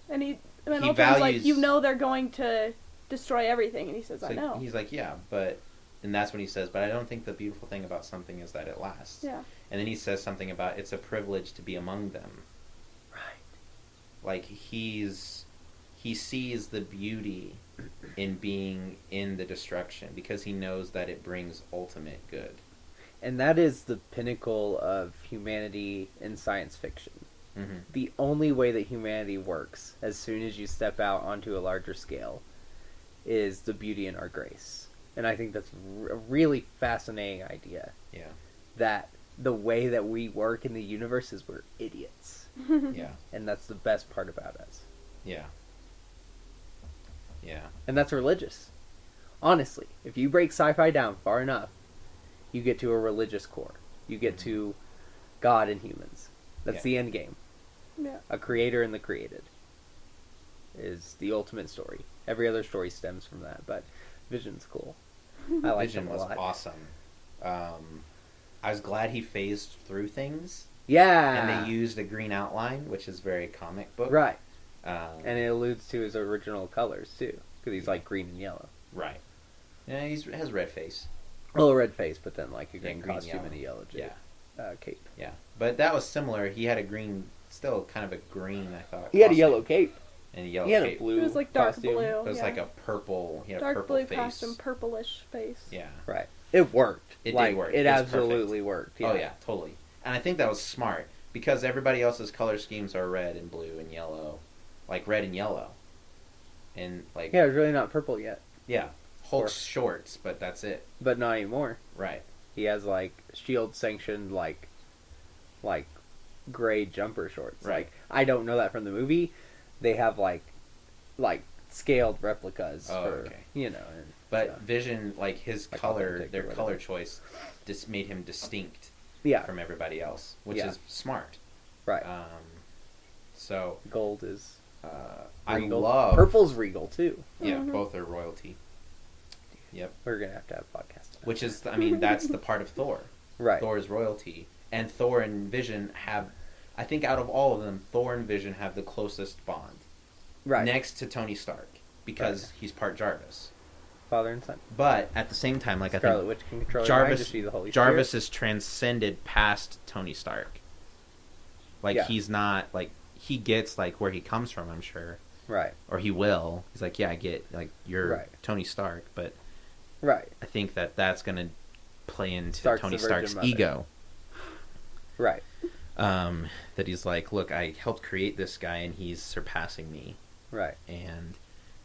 and Ultron's values... like, you know they're going to destroy everything. And he says, I know. He's like, yeah, but... And that's when he says, but I don't think the beautiful thing about something is that it lasts. Yeah. And then he says something about it's a privilege to be among them. Right. Like, he sees the beauty in being in the destruction because he knows that it brings ultimate good. And that is the pinnacle of humanity in science fiction. Mm-hmm. The only way that humanity works, as soon as you step out onto a larger scale, is the beauty in our grace. And I think that's a really fascinating idea. Yeah. That the way that we work in the universe is we're idiots. Yeah. And that's the best part about us. Yeah. Yeah. And that's religious. Honestly, if you break sci-fi down far enough, you get to a religious core. You get to God and humans. That's the end game. Yeah. A creator and the created is the ultimate story. Every other story stems from that, but Vision's cool. I like Vision him a was lot. Awesome. I was glad he phased through things. Yeah. And they used a green outline, which is very comic book. Right. And it alludes to his original colors, too. Because he's like green and yellow. Right. Yeah, he has red face. Well, a red face, but then like a green green, costume yellow. and a yellow cape. Yeah. But that was similar. He had a green, still kind of a green, I thought. He had a yellow cape. And a yellow he had cape. a blue It was like dark costume. blue. It was yeah. like a purple. He had dark a purple blue face. costume, purplish face. Yeah. Right. It worked. It like, did work. It was absolutely perfect. worked. Yeah. Oh yeah, totally. And I think that was smart because everybody else's color schemes are red and blue and yellow, like red and yellow, and like it was really not purple yet. Yeah, Hulk's shorts, but that's it. But not anymore. Right. He has like Shield sanctioned like gray jumper shorts. Right. Like I don't know that from the movie. They have like scaled replicas for you know. And, but Vision, like his color, their color choice, just made him distinct. From everybody else, which is smart. Right. So gold is. I love purple's regal too. Yeah, both are royalty. Yep. We're gonna have to have a podcast. Which is, I mean, that's the part of Thor. Right. Thor is royalty, and Thor and Vision have, I think, out of all of them, Thor and Vision have the closest bond. Right. Next to Tony Stark, because he's part Jarvis. Father and son. But at the same time, like Scarlet I think Witch can control Jarvis, the Holy Jarvis Spirit. is transcended past Tony Stark. Like he's not like he gets like where he comes from. I'm sure. Right. Or he will. He's like, yeah, I get like you're Tony Stark, but right. I think that's gonna play into Stark's Tony Stark's ego. Right. that he's like, look, I helped create this guy and he's surpassing me. Right.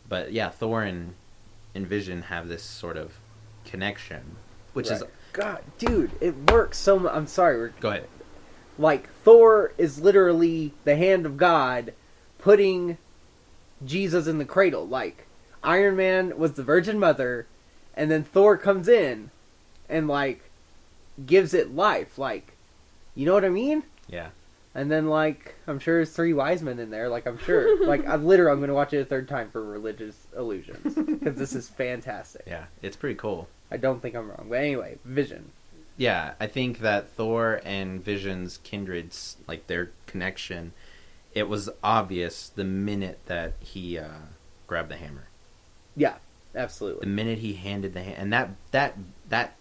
But yeah, Thor and Vision have this sort of connection, which is... God, dude, it works so much. I'm sorry. Go ahead. Like, Thor is literally the hand of God putting Jesus in the cradle. Like, Iron Man was the Virgin Mother, and then Thor comes in and, like, gives it life. Like, you know what I mean? Yeah. And then, like, I'm sure there's 3 wise men in there. Like, I'm sure. Like, I'm going to watch it a third time for religious illusions. Because this is fantastic. Yeah, it's pretty cool. I don't think I'm wrong. But anyway, Vision. Yeah, I think that Thor and Vision's kindred, like, their connection, it was obvious the minute that he grabbed the hammer. Yeah, absolutely. The minute he handed the hammer. And that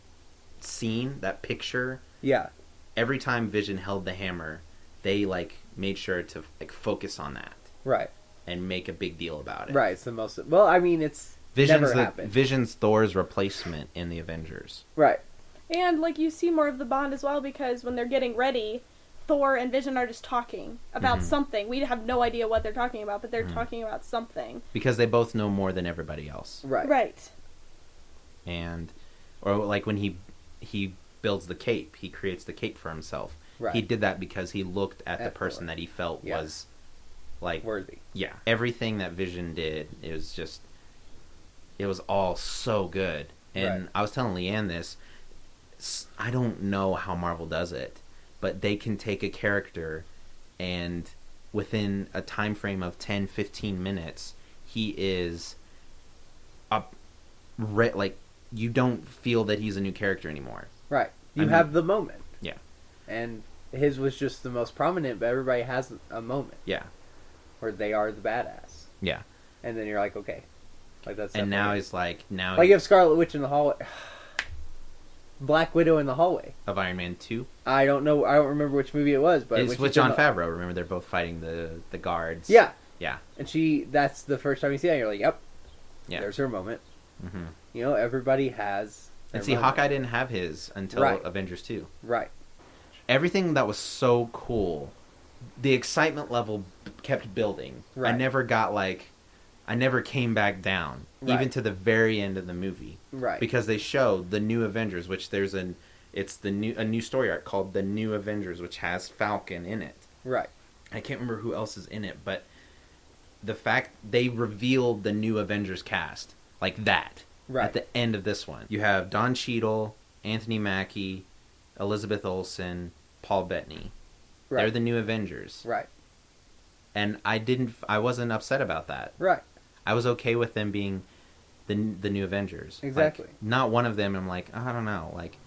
scene, that picture... Yeah. Every time Vision held the hammer... They, like, made sure to, like, focus on that. Right. And make a big deal about it. Right, it's the most... Well, I mean, it's never happened. Vision's Thor's replacement in the Avengers. Right. And, like, you see more of the bond as well, because when they're getting ready, Thor and Vision are just talking about something. We have no idea what they're talking about, but they're talking about something. Because they both know more than everybody else. Right. Right. And... Or, like, when he builds the cape, he creates the cape for himself. Right. He did that because he looked at the person that he felt was, like... worthy. Yeah. Everything that Vision did, it was just... It was all so good. And I was telling LeeAnne this, I don't know how Marvel does it, but they can take a character and within a time frame of 10, 15 minutes, he is up... like, you don't feel that he's a new character anymore. Right. You have the moment. Yeah. And... His was just the most prominent, but everybody has a moment. Yeah. Where they are the badass. Yeah. And then you're like, okay. Like that's. And now he's like, Like you have Scarlet Witch in the hallway. Black Widow in the hallway. Of Iron Man 2? I don't know. I don't remember which movie it was, but it's with Jon Favreau. Remember, they're both fighting the guards. Yeah. Yeah. And that's the first time you see her. You're like, yep. Yeah. There's her moment. Mm-hmm. You know, everybody has. And see, Hawkeye didn't have his until Avengers 2. Right. Everything that was so cool, the excitement level kept building. Right. I never came back down, even to the very end of the movie. Right. Because they showed the New Avengers, which a new story arc called The New Avengers, which has Falcon in it. Right. I can't remember who else is in it, but the fact they revealed the New Avengers cast, like that, at the end of this one. You have Don Cheadle, Anthony Mackie, Elizabeth Olsen, Paul Bettany. Right. They're the New Avengers. Right. And I wasn't upset about that. Right. I was okay with them being the New Avengers. Exactly. Like, not one of them I'm like, I don't know. Like,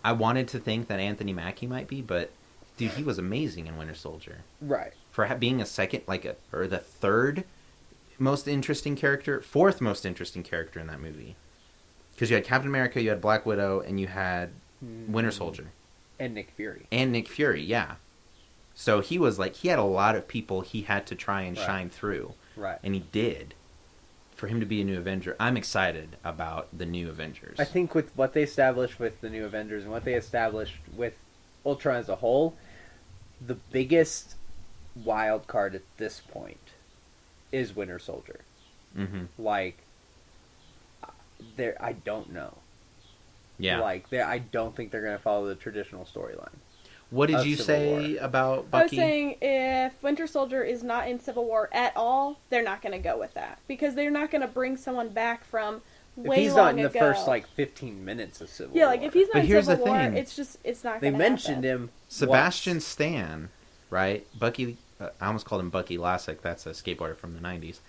I wanted to think that Anthony Mackie might be, but dude, he was amazing in Winter Soldier. Right. For being a second, or the third most interesting character, fourth most interesting character in that movie. Because you had Captain America, you had Black Widow, and you had Winter Soldier. And Nick Fury. Yeah. So he was like, he had a lot of people he had to try and shine through. Right. And he did. For him to be a new Avenger, I'm excited about the New Avengers. I think with what they established with the New Avengers and what they established with Ultron as a whole, the biggest wild card at this point is Winter Soldier. Mm-hmm. Like, I don't know. Yeah. Like, I don't think they're going to follow the traditional storyline. What did you say about Bucky? I was saying if Winter Soldier is not in Civil War at all, they're not going to go with that. Because they're not going to bring someone back from way long ago. If he's not in the first, 15 minutes of Civil War. Yeah, like, if he's not in Civil War, it's not going to happen. They mentioned him Sebastian Stan, right? Bucky, I almost called him Bucky Lasek. That's a skateboarder from the 90s.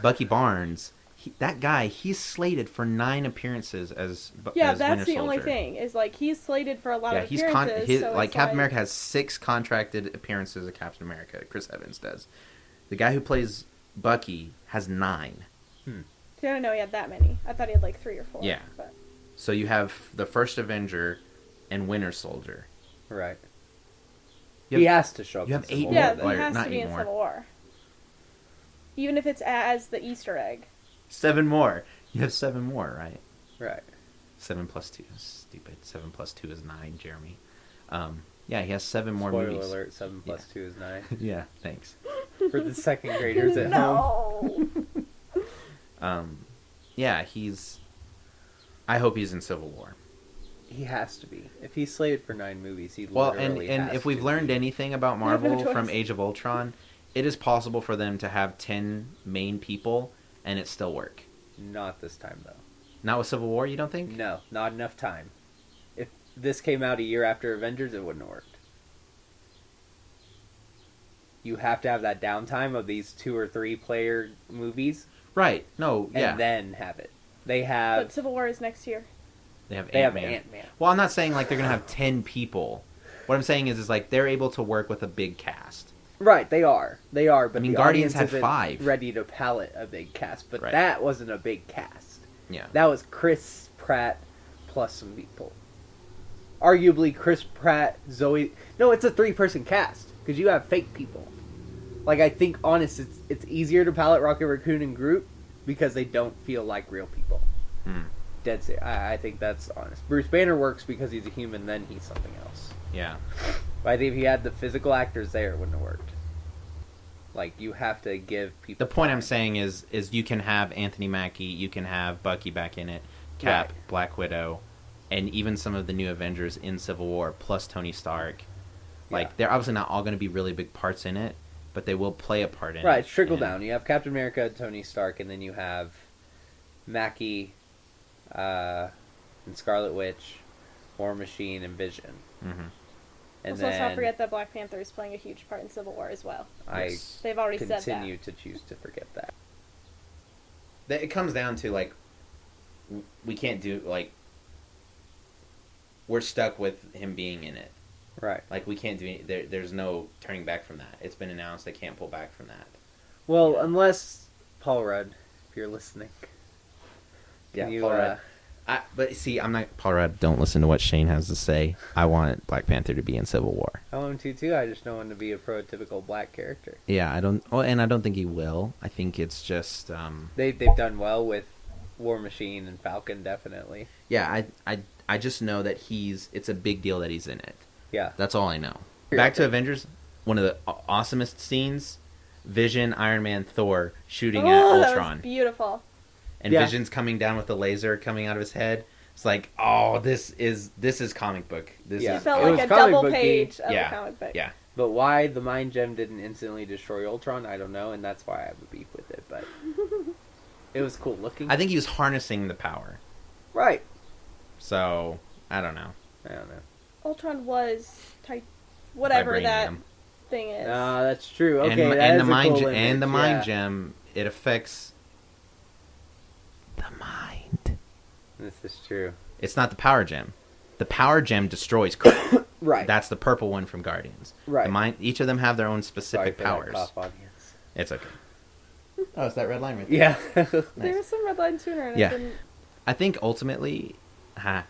Bucky Barnes... that guy, he's slated for 9 appearances as Winter Soldier. Yeah, that's the only thing. Is he's slated for a lot of appearances. Captain America has 6 contracted appearances of Captain America. Chris Evans does. The guy who plays Bucky has 9. See, I didn't know he had that many. I thought he had 3 or 4. Yeah. But. So you have the first Avenger and Winter Soldier. Right. He has to show up. You have 8 more. Yeah, he has to be in Civil War. Even if it's as the Easter egg. 7 more. You have 7 more, right? Right. 7 plus 2 is stupid. 7 plus 2 is 9, Jeremy. Yeah, he has 7 more Spoiler movies. alert, 7 plus 2 is 9. Yeah, thanks. For the second graders at home. Yeah, I hope he's in Civil War. He has to be. If he's slated for 9 movies, he Well, literally and has if we've to learned be. anything about have no Marvel from choice. Age of Ultron, it is possible for them to have 10 main people and it still work. Not this time, though. Not with Civil War, you don't think? No, not enough time. If this came out a year after Avengers, it wouldn't have worked. You have to have that downtime of these 2 or 3 player movies, Right. No, yeah. and then have it. They But have Civil War is next year. They have they have Ant-Man. Ant-Man. Well, I'm not saying like they're going to have 10 people. What I'm saying is like they're able to work with a big cast. Right, they are. But I mean, the Guardians audience had isn't 5. ready to palette a big cast, but Right. that wasn't a big cast. Yeah. That was Chris Pratt plus some people. Arguably, Chris Pratt, Zoe. No, it's a 3-person cast because you have fake people. Like, I think, honest, it's easier to palette Rocket Raccoon and Groot because they don't feel like real people. Dead serious. I think that's honest. Bruce Banner works because he's a human, then he's something else. Yeah. But I think if he had the physical actors there, it wouldn't have worked. Like, you have to give people. The point I'm time. saying is you can have Anthony Mackie, you can have Bucky back in it, Cap, Right. Black Widow, and even some of the new Avengers in Civil War, plus Tony Stark. Like, Yeah. they're obviously not all going to be really big parts in it, but they will play a part in it. Right, it's trickle And- down. You have Captain America, Tony Stark, and then you have Mackie, and Scarlet Witch, War Machine, and Vision. Mhm. And Let's then not forget that Black Panther is playing a huge part in Civil War as well. I Yes. They've already said continue that. to choose to forget that. It comes down to, like, we can't do, like, we're stuck with him being in it. Right. Like, we can't do any, there's no turning back from that. It's been announced, they can't pull back from that. Well, unless Paul Rudd, if you're listening. Can you, Paul Rudd. But see, I'm not Paul Rudd. Don't listen to what Shane has to say. I want Black Panther to be in Civil War. I want him to too. I just don't want him to be a prototypical black character. Yeah, I don't. Oh, and I don't think he will. I think it's just. They've done well with War Machine and Falcon, definitely. Yeah, I just know that it's a big deal that he's in it. Yeah. That's all I know. Back to Avengers. One of the awesomest scenes: Vision, Iron Man, Thor shooting at Oh, that Ultron. was beautiful. And Yeah. Vision's coming down with the laser coming out of his head. It's like, oh, this is comic book. This Yeah. It is felt It like was a comic double booky. page of Yeah. a comic book. Yeah. But why the Mind Gem didn't instantly destroy Ultron, I don't know, and that's why I have a beef with it. But it was cool looking. I think he was harnessing the power. Right. So I don't know. I don't know. Ultron was whatever that Vibranium. thing is. That's true. Okay, and, that and is the a mind cool and image, the mind yeah. gem, it affects the mind. This is true. It's not the power gem. The power gem destroys. Right. That's the purple one from Guardians. Right. The mind. Each of them have their own Sorry specific for that powers. cough, audience. It's okay. Oh, it's that red line right there. Yeah. There was some red line sooner, and Yeah. I didn't. I think ultimately, Hey.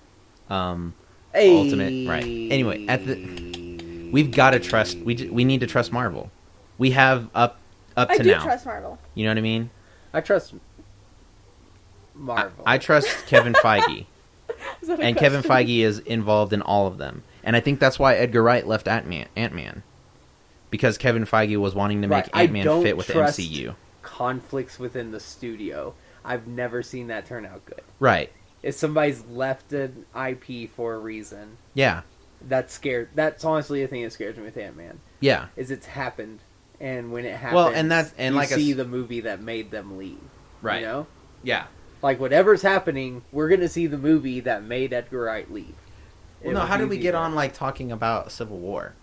ultimate right. Anyway, we've got to trust. We need to trust Marvel. We have up I to do now. trust Marvel. You know what I mean? I trust Marvel. I trust Kevin Feige, Is that a and Kevin question? Feige is involved in all of them, and I think that's why Edgar Wright left Ant-Man, because Kevin Feige was wanting to make Right, I Ant-Man don't fit with the trust- MCU. conflicts within the studio. I've never seen that turn out good. Right? If somebody's left an IP for a reason, Yeah. that's scared. That's honestly the thing that scares me with Ant-Man. Yeah. Is it's happened, and when it happens, Well, and that's- and you like I see s- the movie that made them leave. Right. You know, Yeah. like whatever's happening, we're gonna see the movie that made Edgar Wright leave. Well, no. How did we get on like talking about Civil War?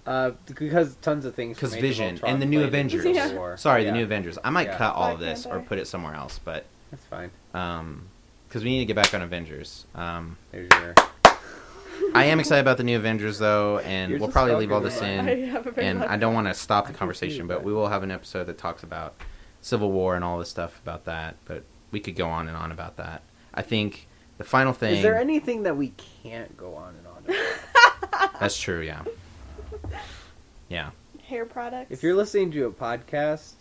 Because tons of things. Because from Age of Vision Ultron and the new played into Avengers. Civil Yeah. War. Sorry, Yeah, the new Avengers. I might Yeah. cut all of Black this or Panther. put it somewhere else, but That's fine. because we need to get back on Avengers. There's your. I am excited about the new Avengers though, and You're we'll just probably leave all talking this about I in. have a very And loud I don't want to stop the I can conversation, see but that. we will have an episode that talks about Civil War and all this stuff about that. But we could go on and on about that. I think the final thing. Is there anything that we can't go on and on about? That's true. Yeah. Yeah. hair products. If you're listening to a podcast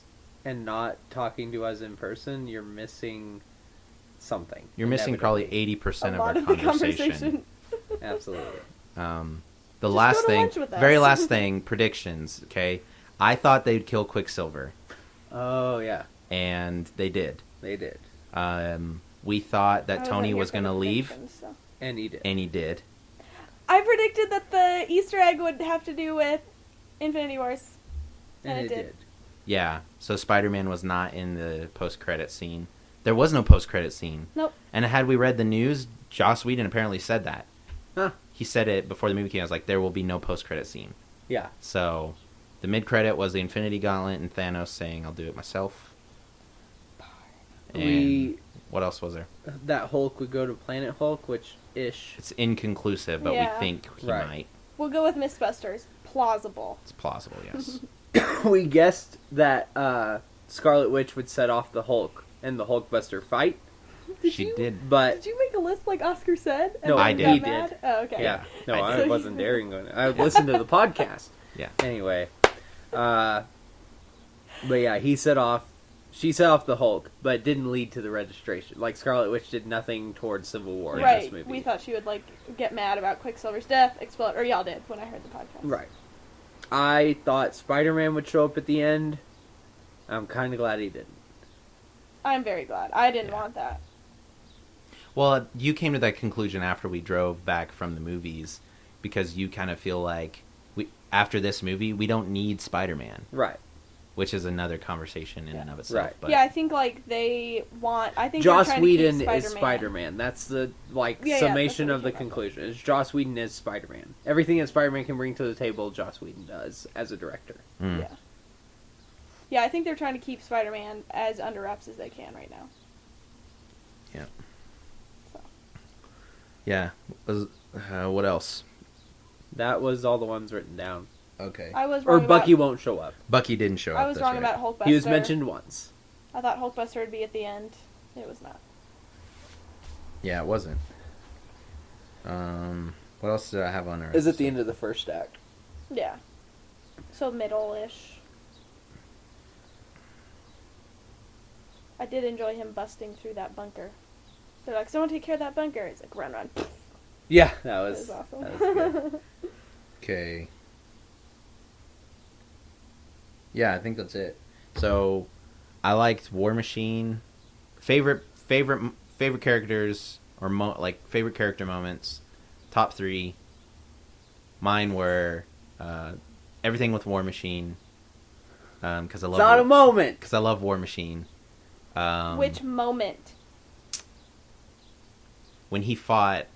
and not talking to us in person, you're missing something. You're missing probably inevitably. 80% a of lot our of the conversation. conversation. Absolutely. The Just last go to thing, lunch with us. very last thing, predictions. Okay, I thought they'd kill Quicksilver, Oh yeah, and they did. they did, We thought I that wasn't Tony here was for going to the leave, predictions, so. and he did. and he did. I predicted that the Easter egg would have to do with Infinity Wars. And it did. Yeah, so Spider-Man was not in the post-credit scene. There was no post-credit scene. Nope. And had we read the news, Joss Whedon apparently said that. Huh. He said it before the movie came out. I was like, there will be no post-credit scene. Yeah. So, the mid-credit was the Infinity Gauntlet and Thanos saying, I'll do it myself. And what else was there? That Hulk would go to Planet Hulk, which ish. It's inconclusive, but Yeah. we think he Right. might. We'll go with Mythbusters. Plausible. It's plausible, yes. We guessed that Scarlet Witch would set off the Hulk and the Hulkbuster fight, She did. but Did you make a list like Oscar said? No, then I you did. got He mad? did. Oh, okay. yeah, no, I I did. wasn't daring going. I listened to the podcast. Yeah. Anyway, but yeah, she set off the Hulk, but it didn't lead to the registration. Like Scarlet Witch did nothing towards Civil War in this Right. movie. We thought she would like get mad about Quicksilver's death, explode, or y'all did when I heard the podcast. Right. I thought Spider-Man would show up at the end. I'm kind of glad he didn't. I'm very glad. I didn't Yeah. want that. Well, you came to that conclusion after we drove back from the movies because you kind of feel like after this movie, we don't need Spider-Man, Right. which is another conversation in and of itself. Right. But Yeah, I think like they want. I think Joss they're trying to keep Whedon Spider-Man. is Spider-Man. That's the Yeah, summation that's what of the we came up conclusion. Is Joss Whedon is Spider-Man. Everything that Spider-Man can bring to the table, Joss Whedon does as a director. Mm. Yeah. Yeah, I think they're trying to keep Spider-Man as under wraps as they can right now. Yeah. So. Yeah. What else? That was all the ones written down. Okay. I was Or wrong Bucky about, won't show up. Bucky didn't show up. I was that's wrong right. about Hulkbuster. He was mentioned once. I thought Hulkbuster would be at the end. It was not. Yeah, it wasn't. What else did I have on there? Is at the end of the first act. Yeah. So middle-ish. I did enjoy him busting through that bunker. They're like, someone take care of that bunker. It's like, run, run. Yeah, that That was was awesome. that was good. Okay. Yeah, I think that's it. So, I liked War Machine. Favorite characters or favorite character moments. Top 3. Mine were everything with War Machine. Because I love. It's not a moment. Because I love War Machine. Which moment? When he fought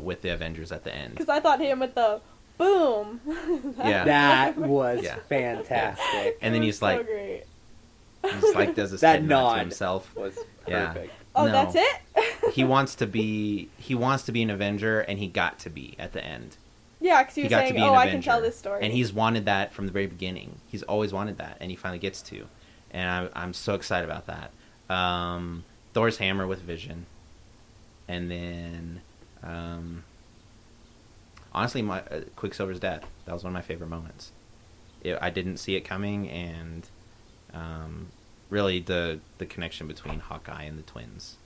with the Avengers at the end. Because I thought him with the boom. Yeah. That was Yeah. fantastic. And then It he's was like, so great. he's like does this That head nod to nod himself. was Yeah. perfect. Oh, No. that's it? He wants to be an Avenger, and he got to be at the end. Yeah, because he He was got to saying, be oh, an I Avenger. can tell this story. And he's wanted that from the very beginning. He's always wanted that, and he finally gets to. And I'm so excited about that. Thor's hammer with Vision. And then, honestly, my Quicksilver's death. That was one of my favorite moments. I didn't see it coming, and really the connection between Hawkeye and the twins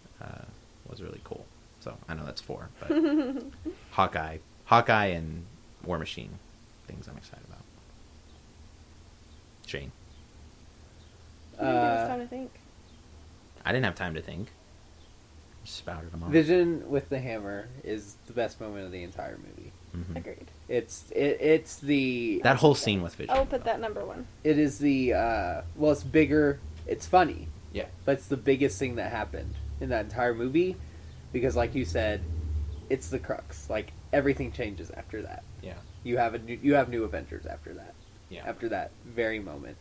was really cool. So I know that's 4, but Hawkeye and War Machine, things I'm excited about. Shane, You didn't give us time to think. I didn't have time to think. Just spouted them off. Vision with the hammer is the best moment of the entire movie. Mhm. Agreed. It's the That whole scene with Vision. I will put that number 1. it is the well, it's bigger. It's funny, Yeah. but it's the biggest thing that happened in that entire movie because, like you said, it's the crux. Like everything changes after that. Yeah. You have new Avengers after that. Yeah. After that very moment.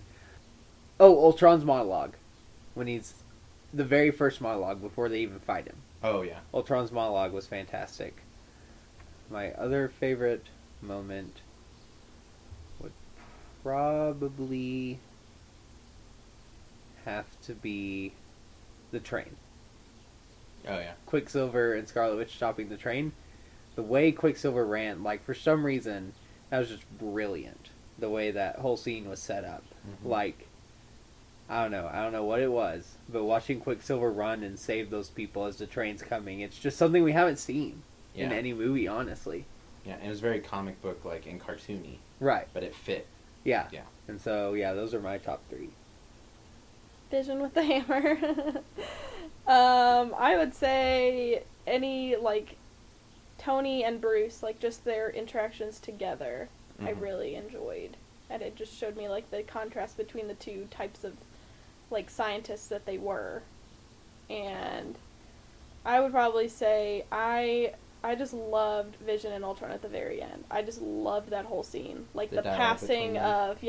Oh, Ultron's monologue, when he's the very first monologue before they even fight him. Oh yeah. Ultron's monologue was fantastic. My other favorite moment would probably have to be the train. Oh yeah. Quicksilver and Scarlet Witch stopping the train. The way Quicksilver ran, like for some reason, that was just brilliant. The way that whole scene was set up. Mhm. Like, I don't know what it was, but watching Quicksilver run and save those people as the train's coming, it's just something we haven't seen in Yeah. any movie, honestly. Yeah, and it was very comic book like and cartoony. Right. But it fit. Yeah. Yeah. And so those are my top 3. Vision with the hammer. I would say any like Tony and Bruce, like just their interactions together, I really enjoyed. And it just showed me like the contrast between the two types of like scientists that they were. And I would probably say I just loved Vision and Ultron at the very end. I just loved that whole scene. Like the passing of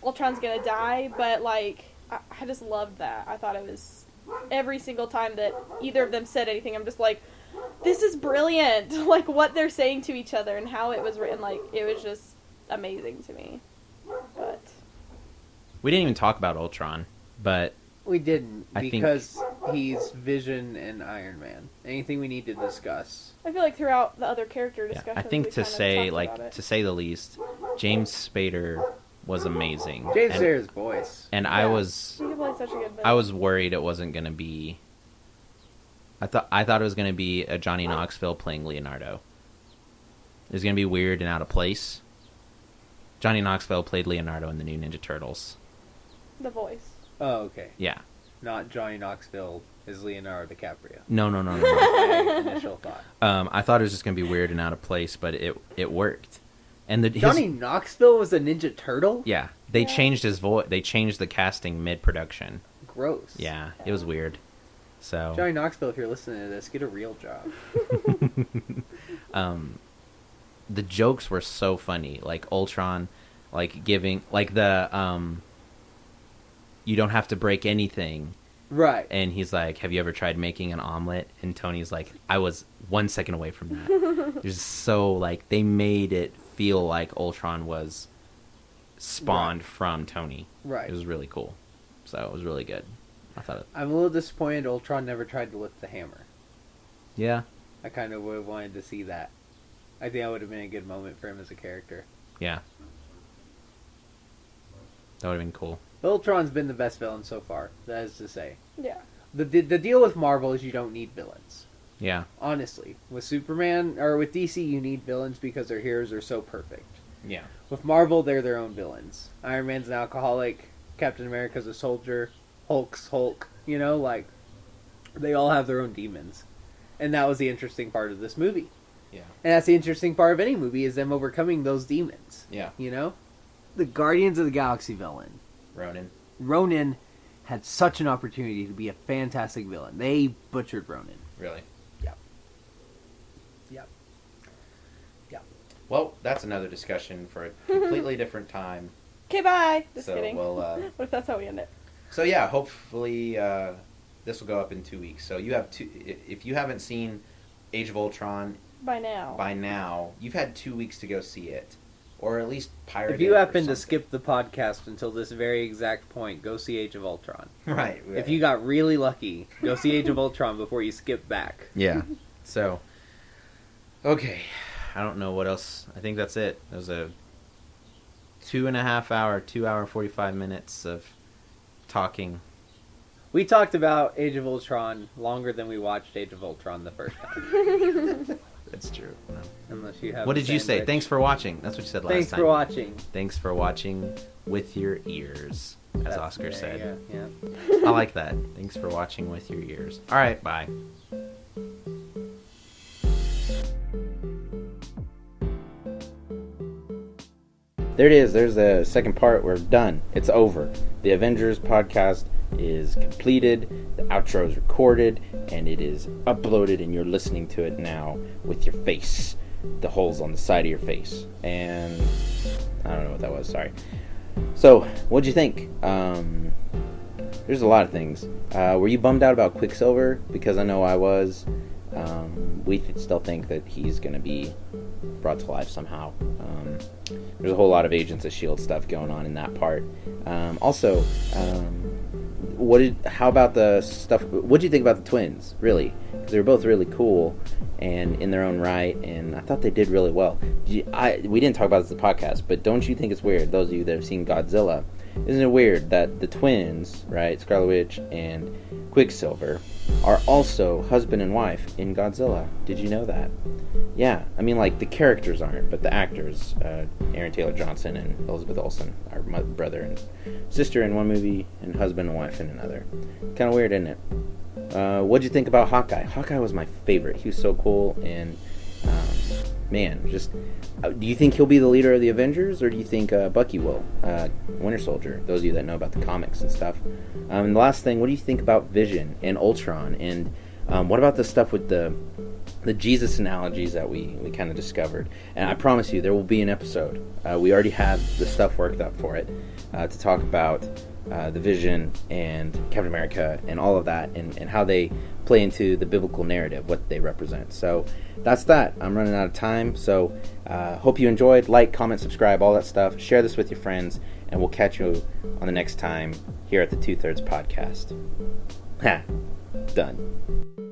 Ultron's gonna die, but like I just loved that. I thought it was every single time that either of them said anything, I'm just like, this is brilliant. Like what they're saying to each other and how it was written, like it was just amazing to me. But we didn't even talk about Ultron, but we didn't because he's Vision and Iron Man. Anything we need to discuss? I feel like throughout the other character discussions, I think to say the least, James Spader was amazing. James Spader's voice, and he can play such a good villain. I was worried it wasn't going to be. I thought it was going to be a Johnny Knoxville playing Leonardo. It was going to be weird and out of place. Johnny Knoxville played Leonardo in the new Ninja Turtles. The voice. Oh, okay. Yeah. Not Johnny Knoxville is Leonardo DiCaprio. No. My initial thought. I thought it was just going to be weird and out of place, but it worked. And Johnny Knoxville was a Ninja Turtle? Yeah. They changed his voice. They changed the casting mid-production. Gross. Yeah, it was weird. So Johnny Knoxville, if you're listening to this, get a real job. The jokes were so funny. Like Ultron, like giving, like the, you don't have to break anything. Right. And he's like, have you ever tried making an omelet? And Tony's like, I was 1 second away from that. There's so, like, they made it feel like Ultron was spawned from Tony. Right. It was really cool. So it was really good. I'm a little disappointed Ultron never tried to lift the hammer. Yeah. I kind of would have wanted to see that. I think that would have been a good moment for him as a character. Yeah. That would have been cool. Ultron's been the best villain so far, that is to say. Yeah. The deal with Marvel is you don't need villains. Yeah. Honestly. With Superman, or with DC, you need villains because their heroes are so perfect. Yeah. With Marvel, they're their own villains. Iron Man's an alcoholic, Captain America's a soldier, Hulk's Hulk, you know, like, they all have their own demons. And that was the interesting part of this movie. Yeah. And that's the interesting part of any movie, is them overcoming those demons. Yeah. You know? The Guardians of the Galaxy villain, Ronan had such an opportunity to be a fantastic villain. They butchered Ronan. Really? Yep. Well, that's another discussion for a completely different time. Okay, bye. Just so kidding. We'll, what if that's how we end it? So yeah, hopefully this will go up in 2 weeks. So you have if you haven't seen Age of Ultron by now, you've had 2 weeks to go see it, or at least pirate it. If you happen to skip the podcast until this very exact point, go see Age of Ultron. Right. If you got really lucky, go see Age of Ultron before you skip back. Yeah. So, okay. I don't know what else. I think that's it. It was a 2.5 hour, 2 hour, 45 minutes of talking. We talked about Age of Ultron longer than we watched Age of Ultron the first time. That's true. No. Unless you have. What did you say? Thanks for watching. That's what you said last time. Thanks for watching. Thanks for watching with your ears, as Oscar said. Yeah. I like that. Thanks for watching with your ears. All right, bye. There it is. There's the second part. We're done. It's over. The Avengers podcast is completed. The outro is recorded, and it is uploaded, and you're listening to it now with your face. The holes on the side of your face. And I don't know what that was. Sorry. So, what'd you think? There's a lot of things. Were you bummed out about Quicksilver? Because I know I was. We still think that he's going to be brought to life somehow. There's a whole lot of Agents of S.H.I.E.L.D. stuff going on in that part. Also, how about the stuff? What did you think about the twins? Really, because they were both really cool and in their own right, and I thought they did really well. We didn't talk about this in the podcast, but don't you think it's weird? Those of you that have seen Godzilla, isn't it weird that the twins, right, Scarlet Witch and Quicksilver, are also husband and wife in Godzilla? Did you know that? Yeah, I mean, like, the characters aren't, but the actors, Aaron Taylor Johnson and Elizabeth Olsen, are brother and sister in one movie and husband and wife in another. Kind of weird, isn't it? What'd you think about Hawkeye? Hawkeye was my favorite. He was so cool, and man, just do you think he'll be the leader of the Avengers, or do you think Bucky will? Winter Soldier, those of you that know about the comics and stuff. And the last thing, what do you think about Vision and Ultron, and what about the stuff with the Jesus analogies that we kind of discovered? And I promise you, there will be an episode. We already have the stuff worked up for it to talk about the Vision and Captain America and all of that, and how they play into the biblical narrative, what they represent. So that's that. I'm running out of time, so hope you enjoyed. Like, comment, subscribe, all that stuff. Share this with your friends, and we'll catch you on the next time here at the 2/3 Podcast. Ha! Done.